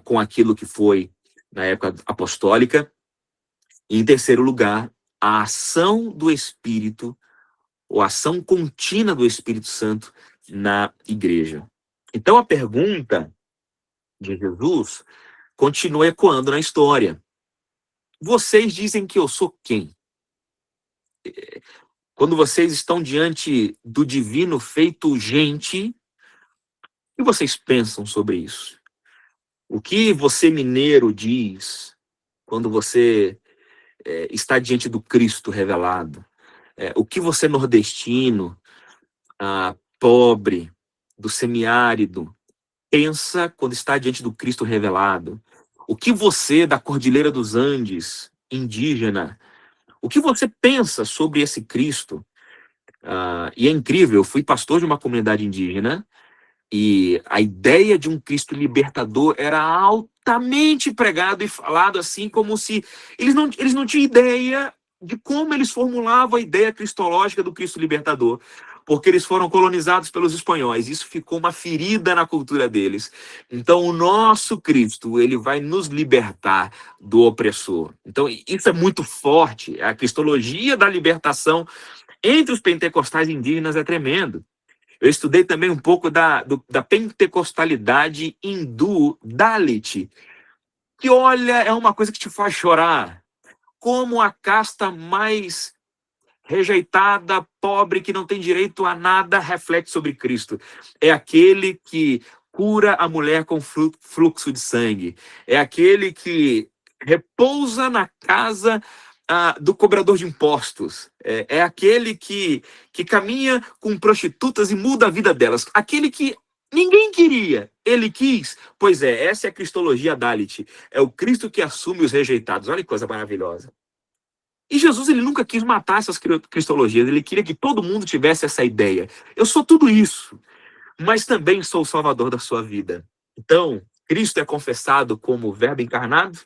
com aquilo que foi na época apostólica. E, em terceiro lugar, a ação do Espírito, ou a ação contínua do Espírito Santo na igreja. Então, a pergunta de Jesus continua ecoando na história. Vocês dizem que eu sou quem? Quando vocês estão diante do divino feito gente, o que vocês pensam sobre isso? O que você, mineiro, diz quando você está diante do Cristo revelado? O que você, nordestino, pobre, do semiárido, pensa quando está diante do Cristo revelado? O que você, da Cordilheira dos Andes, indígena, o que você pensa sobre esse Cristo? E é incrível, eu fui pastor de uma comunidade indígena e a ideia de um Cristo libertador era altamente pregado e falado assim, como se eles não tinham ideia de como eles formulavam a ideia cristológica do Cristo libertador, porque eles foram colonizados pelos espanhóis. Isso ficou uma ferida na cultura deles. Então, o nosso Cristo, ele vai nos libertar do opressor. Então, isso é muito forte. A cristologia da libertação entre os pentecostais indígenas é tremendo. Eu estudei também um pouco da pentecostalidade hindu Dalit, que, olha, é uma coisa que te faz chorar. Como a casta mais rejeitada, pobre, que não tem direito a nada, reflete sobre Cristo. É aquele que cura a mulher com fluxo de sangue. É aquele que repousa na casa do cobrador de impostos. É aquele que caminha com prostitutas e muda a vida delas. Aquele que ninguém queria, ele quis. Pois é, essa é a cristologia Dalit. É o Cristo que assume os rejeitados. Olha que coisa maravilhosa. E Jesus, ele nunca quis matar essas cristologias, ele queria que todo mundo tivesse essa ideia. Eu sou tudo isso, mas também sou o salvador da sua vida. Então, Cristo é confessado como o Verbo encarnado,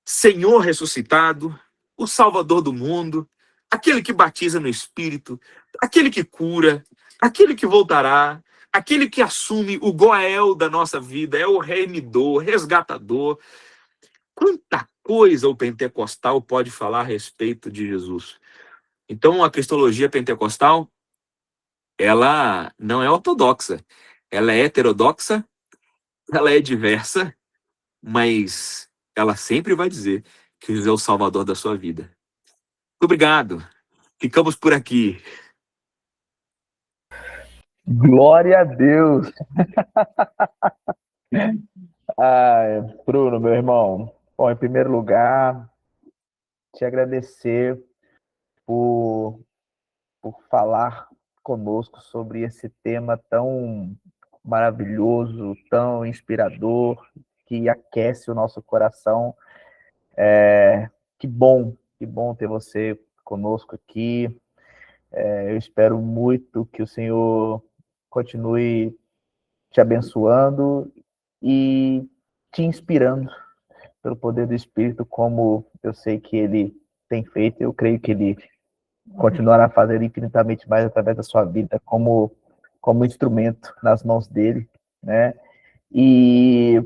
Senhor ressuscitado, o Salvador do mundo, aquele que batiza no Espírito, aquele que cura, aquele que voltará, aquele que assume o Goel da nossa vida, é o remidor, resgatador. Quanta coisa o pentecostal pode falar a respeito de Jesus. Então, a cristologia pentecostal, ela não é ortodoxa. Ela é heterodoxa, ela é diversa, mas ela sempre vai dizer que Jesus é o salvador da sua vida. Muito obrigado. Ficamos por aqui. Glória a Deus. Bruno, meu irmão. Bom, em primeiro lugar, te agradecer por falar conosco sobre esse tema tão maravilhoso, tão inspirador, que aquece o nosso coração. Que bom ter você conosco aqui. Eu espero muito que o Senhor continue te abençoando e te inspirando pelo poder do Espírito, como eu sei que Ele tem feito. Eu creio que Ele continuará a fazer infinitamente mais através da sua vida, como instrumento nas mãos dele, né? E,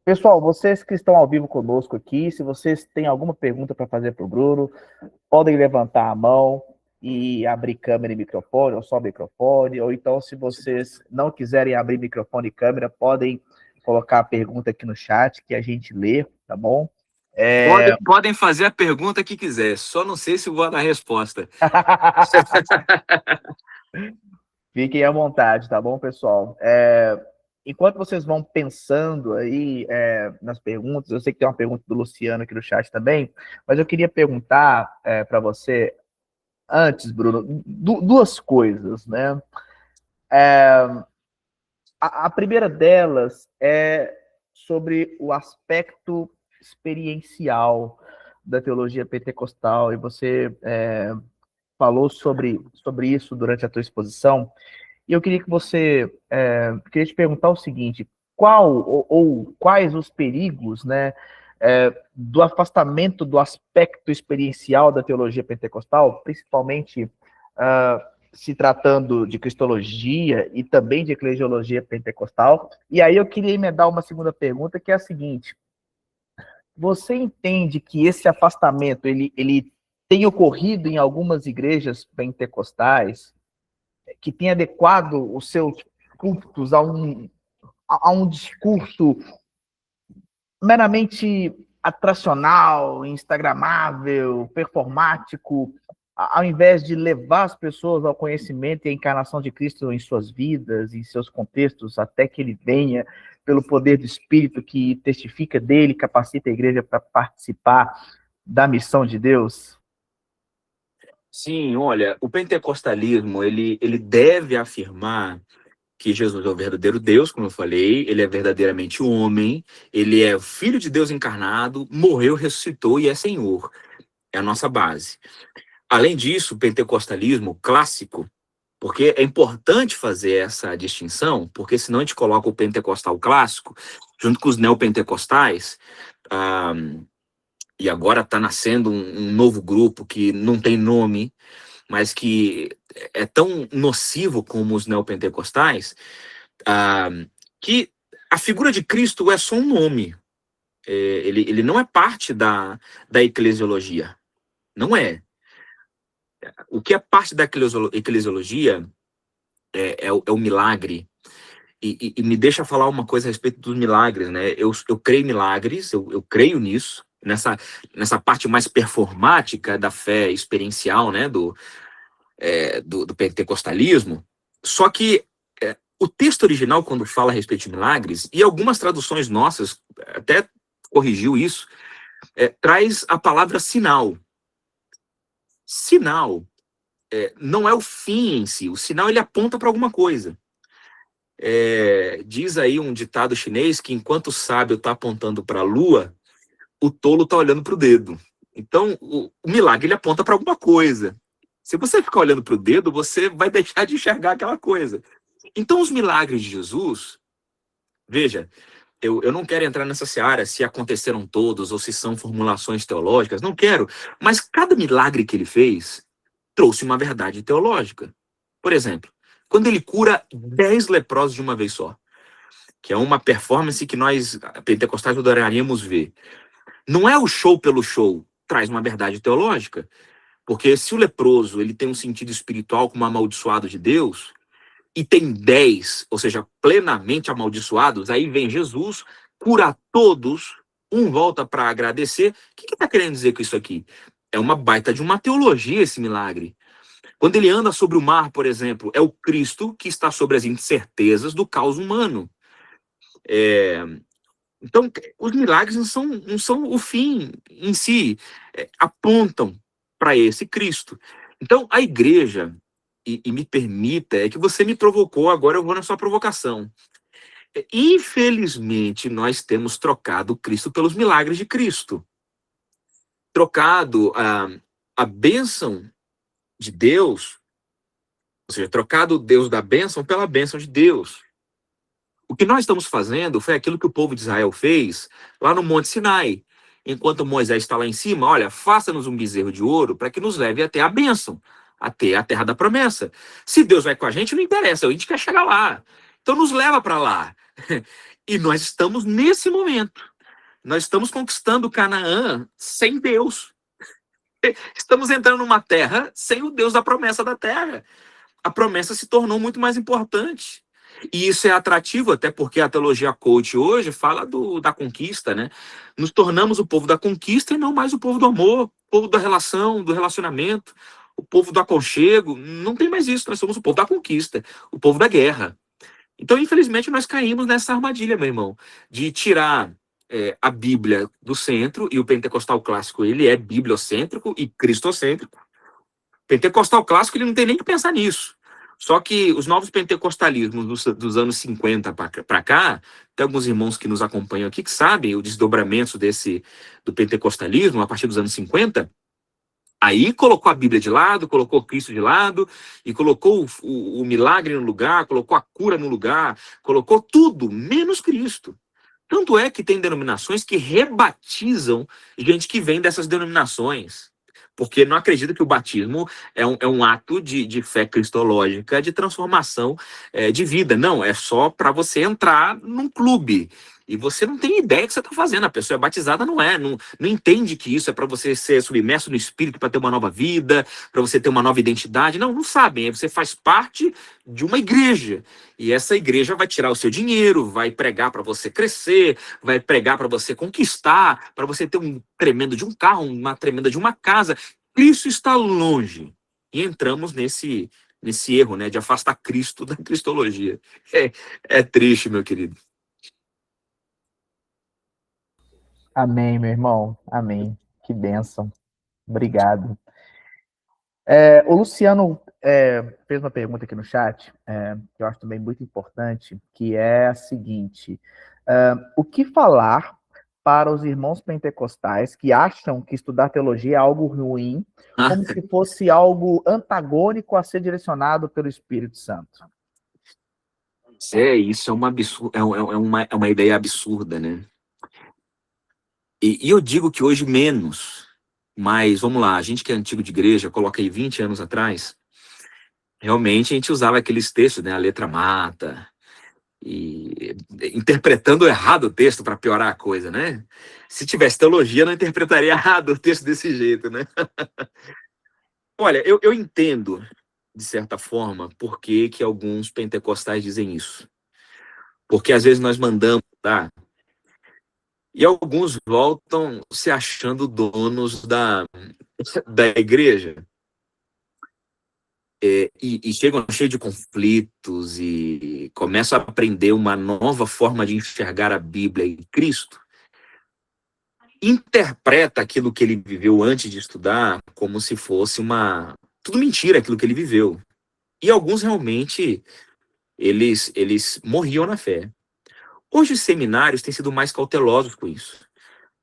pessoal, vocês que estão ao vivo conosco aqui, se vocês têm alguma pergunta para fazer para o Bruno, podem levantar a mão e abrir câmera e microfone, ou só microfone, ou então, se vocês não quiserem abrir microfone e câmera, podem colocar a pergunta aqui no chat, que a gente lê, tá bom? Podem fazer a pergunta que quiser, só não sei se vou dar a resposta. Fiquem à vontade, tá bom, pessoal? Enquanto vocês vão pensando aí nas perguntas, eu sei que tem uma pergunta do Luciano aqui no chat também, mas eu queria perguntar para você, antes, Bruno, duas coisas, né? A primeira delas é sobre o aspecto experiencial da teologia pentecostal, e você falou sobre isso durante a tua exposição, e eu queria que você, queria te perguntar o seguinte, quais os perigos, né, do afastamento do aspecto experiencial da teologia pentecostal, principalmente se tratando de cristologia e também de eclesiologia pentecostal. E aí eu queria emendar uma segunda pergunta, que é a seguinte: você entende que esse afastamento ele tem ocorrido em algumas igrejas pentecostais, que tem adequado os seus cultos a um discurso meramente atracional, instagramável, performático, ao invés de levar as pessoas ao conhecimento e à encarnação de Cristo em suas vidas, em seus contextos, até que ele venha pelo poder do Espírito que testifica dele, capacita a igreja para participar da missão de Deus? Sim, olha, o pentecostalismo, ele deve afirmar que Jesus é o verdadeiro Deus, como eu falei, ele é verdadeiramente homem, ele é o Filho de Deus encarnado, morreu, ressuscitou e é Senhor. É a nossa base. Além disso, o pentecostalismo clássico, porque é importante fazer essa distinção, porque senão a gente coloca o pentecostal clássico junto com os neopentecostais, e agora está nascendo um novo grupo que não tem nome, mas que é tão nocivo como os neopentecostais, que a figura de Cristo é só um nome. Ele não é parte da eclesiologia. Não é. O que é parte da eclesiologia é o milagre. E me deixa falar uma coisa a respeito dos milagres, né? Eu creio em milagres, eu creio nisso, nessa parte mais performática da fé experiencial, né? Do pentecostalismo. Só que o texto original, quando fala a respeito de milagres, e algumas traduções nossas até corrigiu isso, traz a palavra sinal. Sinal não é o fim em si, o sinal ele aponta para alguma coisa. Diz aí um ditado chinês que enquanto o sábio está apontando para a lua, o tolo está olhando para o dedo. Então, o milagre ele aponta para alguma coisa. Se você ficar olhando para o dedo, você vai deixar de enxergar aquela coisa. Então, os milagres de Jesus, veja, eu não quero entrar nessa seara se aconteceram todos ou se são formulações teológicas, não quero. Mas cada milagre que ele fez trouxe uma verdade teológica. Por exemplo, quando ele cura 10 leprosos de uma vez só, que é uma performance que nós pentecostais adoraríamos ver. Não é o show pelo show, traz uma verdade teológica. Porque se o leproso ele tem um sentido espiritual como amaldiçoado de Deus, e tem 10, ou seja, plenamente amaldiçoados, aí vem Jesus, cura todos, um volta para agradecer. O que está querendo dizer com isso aqui? É uma baita de uma teologia esse milagre. Quando ele anda sobre o mar, por exemplo, é o Cristo que está sobre as incertezas do caos humano. Então, os milagres não são o fim em si, apontam para esse Cristo. Então, a igreja, e me permita, é que você me provocou, agora eu vou na sua provocação. Infelizmente, nós temos trocado Cristo pelos milagres de Cristo. Trocado a bênção de Deus, ou seja, trocado o Deus da bênção pela bênção de Deus. O que nós estamos fazendo foi aquilo que o povo de Israel fez lá no Monte Sinai. Enquanto Moisés está lá em cima, olha, faça-nos um bezerro de ouro para que nos leve até a bênção, até a terra da promessa. Se Deus vai com a gente, não interessa, a gente quer chegar lá. Então nos leva para lá. E nós estamos nesse momento. Nós estamos conquistando Canaã sem Deus. Estamos entrando numa terra sem o Deus da promessa da terra. A promessa se tornou muito mais importante. E isso é atrativo, até porque a teologia coach hoje fala da conquista, né? Nos tornamos o povo da conquista e não mais o povo do amor, o povo da relação, do relacionamento, o povo do aconchego. Não tem mais isso, nós somos o povo da conquista, o povo da guerra. Então, infelizmente, nós caímos nessa armadilha, meu irmão, de tirar a Bíblia do centro, e o pentecostal clássico, ele é bibliocêntrico e cristocêntrico. O pentecostal clássico, ele não tem nem que pensar nisso. Só que os novos pentecostalismos dos anos 50 para cá, tem alguns irmãos que nos acompanham aqui que sabem o desdobramento do pentecostalismo a partir dos anos 50, aí colocou a Bíblia de lado, colocou Cristo de lado, e colocou o milagre no lugar, colocou a cura no lugar, colocou tudo, menos Cristo. Tanto é que tem denominações que rebatizam gente que vem dessas denominações. Porque não acredita que o batismo é um ato de fé cristológica, de transformação de vida. Não, é só para você entrar num clube. E você não tem ideia do que você está fazendo. A pessoa é batizada, não entende que isso é para você ser submerso no Espírito, para ter uma nova vida, para você ter uma nova identidade. Não sabem. Aí você faz parte de uma igreja. E essa igreja vai tirar o seu dinheiro, vai pregar para você crescer, vai pregar para você conquistar, para você ter um tremendo de um carro, uma tremenda de uma casa. Cristo está longe. E entramos nesse erro, né, de afastar Cristo da cristologia. É triste, meu querido. Amém, meu irmão. Amém. Que bênção. Obrigado. O Luciano fez uma pergunta aqui no chat, que eu acho também muito importante, que é a seguinte: o que falar para os irmãos pentecostais que acham que estudar teologia é algo ruim, como se fosse algo antagônico a ser direcionado pelo Espírito Santo? Isso é uma ideia absurda, né? E eu digo que hoje menos, mas vamos lá, a gente que é antigo de igreja, coloca aí 20 anos atrás, realmente a gente usava aqueles textos, né, a letra mata, e interpretando errado o texto para piorar a coisa, né? Se tivesse teologia, não interpretaria errado o texto desse jeito, né? Olha, eu entendo, de certa forma, por que alguns pentecostais dizem isso. Porque às vezes nós mandamos, tá? E alguns voltam se achando donos da igreja. E chegam cheios de conflitos e começam a aprender uma nova forma de enxergar a Bíblia e Cristo. Interpreta aquilo que ele viveu antes de estudar como se fosse tudo mentira aquilo que ele viveu. E alguns realmente, eles morriam na fé. Hoje os seminários têm sido mais cautelosos com isso.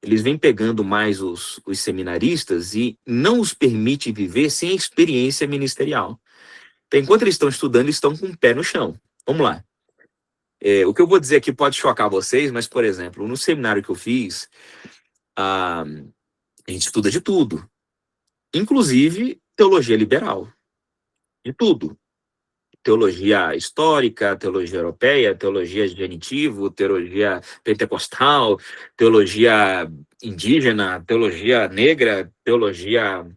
Eles vêm pegando mais os seminaristas e não os permite viver sem a experiência ministerial. Então, enquanto eles estão estudando, eles estão com o pé no chão. Vamos lá. O que eu vou dizer aqui pode chocar vocês, mas, por exemplo, no seminário que eu fiz, a gente estuda de tudo. Inclusive teologia liberal. De tudo. Teologia histórica, teologia europeia, teologia de genitivo, teologia pentecostal, teologia indígena, teologia negra, teologia...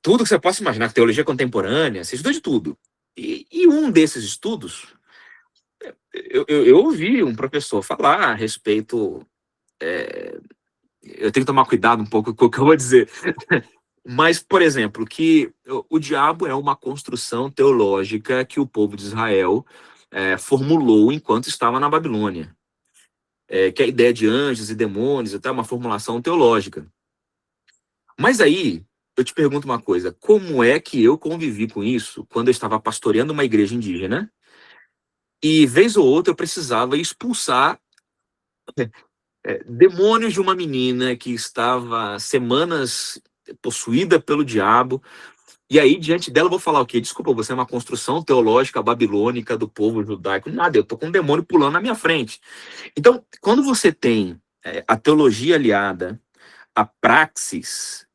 tudo que você possa imaginar, teologia contemporânea, você estuda de tudo. E um desses estudos, eu ouvi um professor falar a respeito... eu tenho que tomar cuidado um pouco com o que eu vou dizer. Mas, por exemplo, que o diabo é uma construção teológica que o povo de Israel formulou enquanto estava na Babilônia. Que a ideia de anjos e demônios é uma formulação teológica. Mas aí, eu te pergunto uma coisa, como é que eu convivi com isso quando eu estava pastoreando uma igreja indígena e, vez ou outra, eu precisava expulsar demônios de uma menina que estava semanas possuída pelo diabo. E aí, diante dela, eu vou falar o quê? Desculpa, você é uma construção teológica babilônica do povo judaico. Nada, eu tô com um demônio pulando na minha frente. Então, quando você tem a teologia aliada à praxis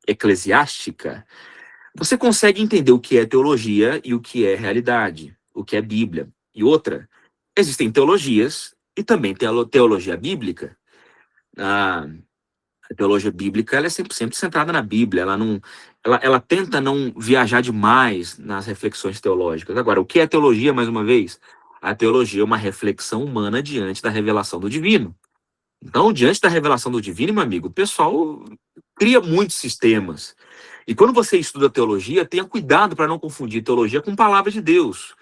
eclesiástica, você consegue entender o que é teologia e o que é realidade, o que é Bíblia. E outra, existem teologias e também teologia bíblica. A teologia bíblica ela é 100% centrada na Bíblia, ela tenta não viajar demais nas reflexões teológicas. Agora, o que é teologia, mais uma vez? A teologia é uma reflexão humana diante da revelação do divino. Então, diante da revelação do divino, meu amigo, o pessoal cria muitos sistemas. E quando você estuda teologia, tenha cuidado para não confundir teologia com palavra de Deus.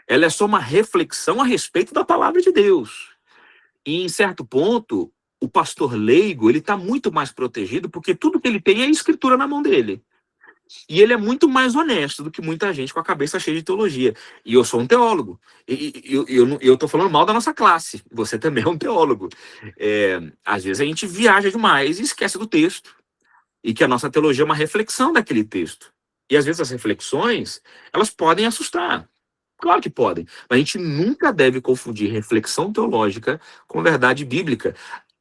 Ela é só uma reflexão a respeito da palavra de Deus. E, em certo ponto, o pastor leigo, ele está muito mais protegido porque tudo que ele tem é a escritura na mão dele. E ele é muito mais honesto do que muita gente com a cabeça cheia de teologia. E eu sou um teólogo. E eu estou falando mal da nossa classe. Você também é um teólogo. Às vezes a gente viaja demais e esquece do texto. E que a nossa teologia é uma reflexão daquele texto. E às vezes as reflexões, elas podem assustar. Claro que podem. Mas a gente nunca deve confundir reflexão teológica com verdade bíblica.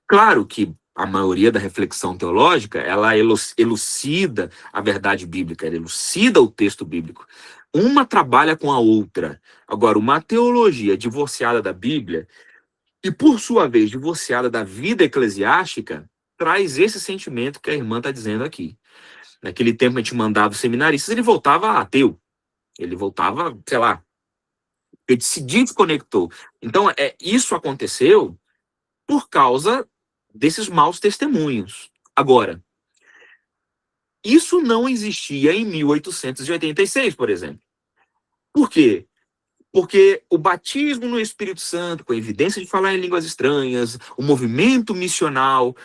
Claro que a maioria da reflexão teológica, ela elucida a verdade bíblica, ela elucida o texto bíblico. Uma trabalha com a outra. Agora, uma teologia divorciada da Bíblia, e por sua vez divorciada da vida eclesiástica, traz esse sentimento que a irmã está dizendo aqui. Naquele tempo a gente mandava os seminaristas, ele voltava ateu. Ele voltava, sei lá, ele se desconectou. Então, isso aconteceu por causa desses maus testemunhos. Agora, isso não existia em 1886, por exemplo. Por quê? Porque o batismo no Espírito Santo, com a evidência de falar em línguas estranhas, o movimento missional,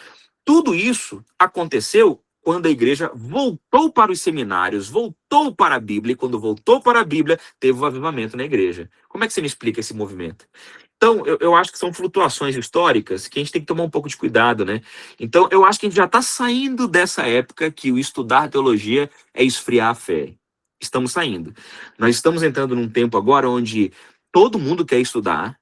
tudo isso aconteceu quando a igreja voltou para os seminários, voltou para a Bíblia, e quando voltou para a Bíblia, teve um avivamento na igreja. Como é que você me explica esse movimento? Então, eu acho que são flutuações históricas que a gente tem que tomar um pouco de cuidado, né? Então, eu acho que a gente já está saindo dessa época que o estudar teologia é esfriar a fé. Estamos saindo. Nós estamos entrando num tempo agora onde todo mundo quer estudar,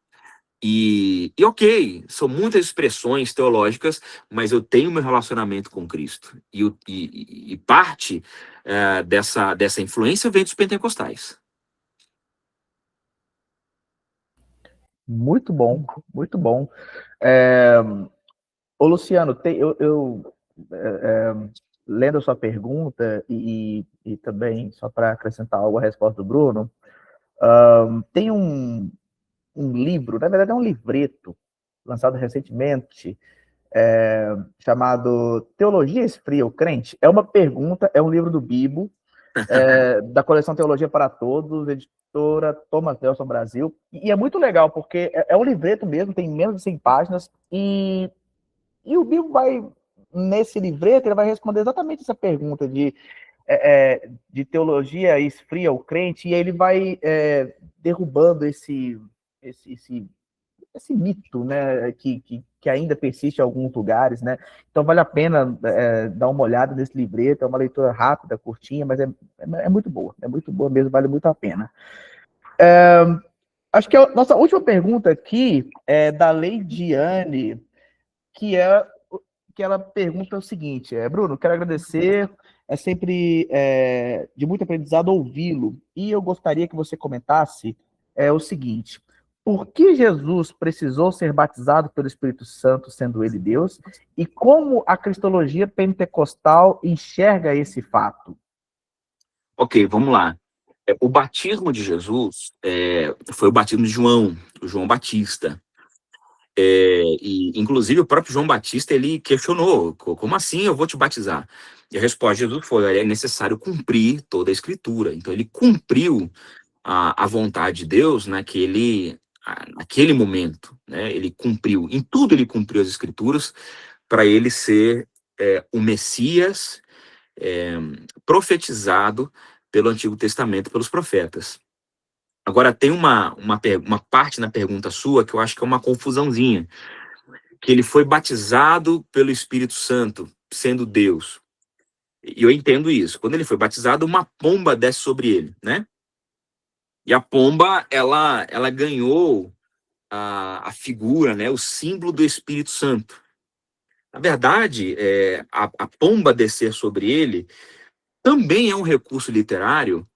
e ok, são muitas expressões teológicas, mas eu tenho meu relacionamento com Cristo. E parte dessa influência vem dos pentecostais. Muito bom, muito bom. Ô, Luciano, lendo a sua pergunta e também, só para acrescentar algo à resposta do Bruno, tem um livro, na verdade é um livreto, lançado recentemente, chamado Teologia Esfria o Crente? É uma pergunta, é um livro do Bibo, da coleção Teologia para Todos, editora Thomas Nelson Brasil, e é muito legal, porque é um livreto mesmo, tem menos de 100 páginas, e o Bibo vai, nesse livreto, ele vai responder exatamente essa pergunta de teologia esfria o crente, e ele vai derrubando esse mito, né, que ainda persiste em alguns lugares, né? Então vale a pena dar uma olhada nesse livreto, é uma leitura rápida, curtinha, mas é muito boa mesmo, vale muito a pena. Acho que a nossa última pergunta aqui é da Leidiane, que ela pergunta o seguinte: Bruno, quero agradecer, é sempre de muito aprendizado ouvi-lo, e eu gostaria que você comentasse o seguinte: por que Jesus precisou ser batizado pelo Espírito Santo, sendo ele Deus, e como a cristologia pentecostal enxerga esse fato? Ok, vamos lá. O batismo de Jesus foi o batismo de João, o João Batista. E, inclusive, o próprio João Batista, ele questionou, como assim eu vou te batizar? E a resposta de Jesus foi, é necessário cumprir toda a Escritura. Então, ele cumpriu a vontade de Deus naquele momento, né? Ele cumpriu, em tudo ele cumpriu as Escrituras para ele ser o Messias profetizado pelo Antigo Testamento, pelos profetas. Agora, tem uma parte na pergunta sua que eu acho que é uma confusãozinha, que ele foi batizado pelo Espírito Santo, sendo Deus. E eu entendo isso. Quando ele foi batizado, uma pomba desce sobre ele, né? E a pomba, ela ganhou a figura, né, o símbolo do Espírito Santo. Na verdade, a pomba descer sobre ele também é um recurso literário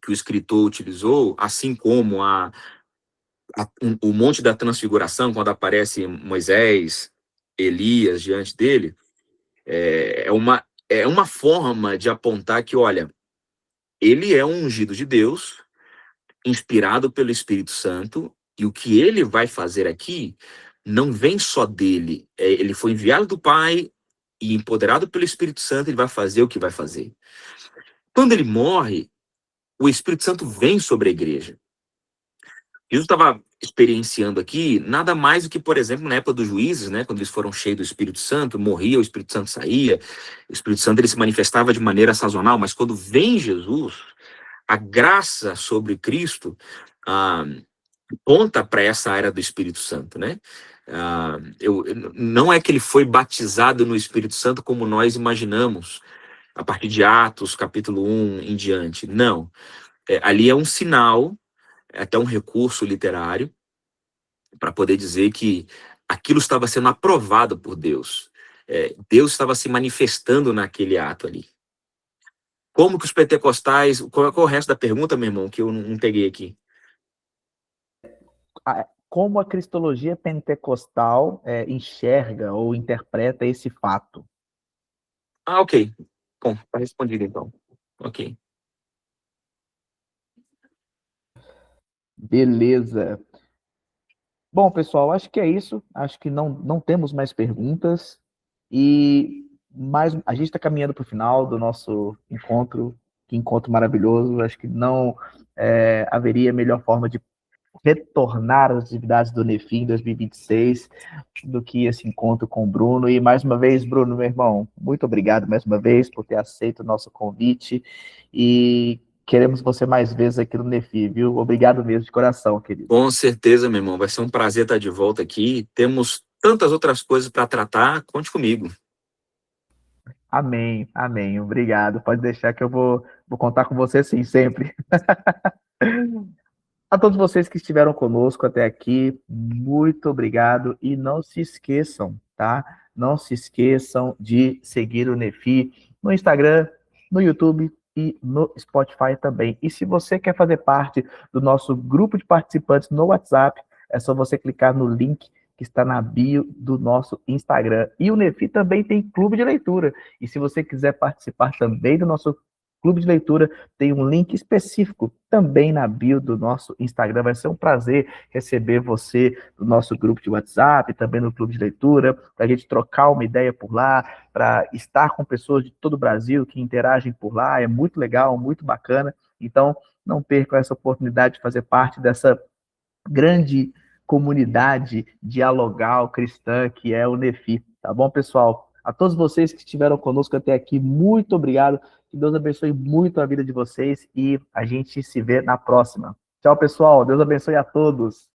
que o escritor utilizou, assim como o Monte da Transfiguração, quando aparece Moisés, Elias diante dele, é uma forma de apontar que, olha, ele é um ungido de Deus, inspirado pelo Espírito Santo, e o que ele vai fazer aqui não vem só dele, ele foi enviado do Pai e empoderado pelo Espírito Santo, ele vai fazer o que vai fazer. Quando ele morre, o Espírito Santo vem sobre a igreja. Jesus estava experienciando aqui nada mais do que, por exemplo, na época dos juízes, né, quando eles foram cheios do Espírito Santo, morria, o Espírito Santo saía, o Espírito Santo ele se manifestava de maneira sazonal, mas quando vem Jesus, a graça sobre Cristo aponta para essa área do Espírito Santo, né? Não é que ele foi batizado no Espírito Santo como nós imaginamos, a partir de Atos, capítulo 1 em diante. Não. Ali é um sinal, até um recurso literário, para poder dizer que aquilo estava sendo aprovado por Deus. Deus estava se manifestando naquele ato ali. Como que os pentecostais... Qual é o resto da pergunta, meu irmão, que eu não peguei aqui? Como a cristologia pentecostal enxerga ou interpreta esse fato? Ok. Bom, está respondido então. Ok. Beleza. Bom, pessoal, acho que é isso. Acho que não temos mais perguntas. E a gente está caminhando para o final do nosso encontro. Que encontro maravilhoso. Acho que não haveria melhor forma de retornar às atividades do NEFI em 2026 do que esse encontro com o Bruno. E mais uma vez, Bruno, meu irmão, muito obrigado mais uma vez por ter aceito o nosso convite e queremos você mais vezes aqui no NEFI, viu? Obrigado mesmo, de coração, querido. Com certeza, meu irmão, vai ser um prazer estar de volta aqui. Temos tantas outras coisas para tratar, conte comigo. Amém, amém, obrigado. Pode deixar que eu vou contar com você sim, sempre. A todos vocês que estiveram conosco até aqui, muito obrigado e não se esqueçam, tá? Não se esqueçam de seguir o NEFI no Instagram, no YouTube e no Spotify também. E se você quer fazer parte do nosso grupo de participantes no WhatsApp, é só você clicar no link que está na bio do nosso Instagram. E o NEFI também tem clube de leitura. E se você quiser participar também do nosso clube de leitura, tem um link específico também na bio do nosso Instagram. Vai ser um prazer receber você no nosso grupo de WhatsApp, também no clube de leitura, para a gente trocar uma ideia por lá, para estar com pessoas de todo o Brasil que interagem por lá. É muito legal, muito bacana. Então, não percam essa oportunidade de fazer parte dessa grande comunidade dialogal cristã que é o NEFI. Tá bom, pessoal? A todos vocês que estiveram conosco até aqui, muito obrigado. Que Deus abençoe muito a vida de vocês e a gente se vê na próxima. Tchau, pessoal. Deus abençoe a todos.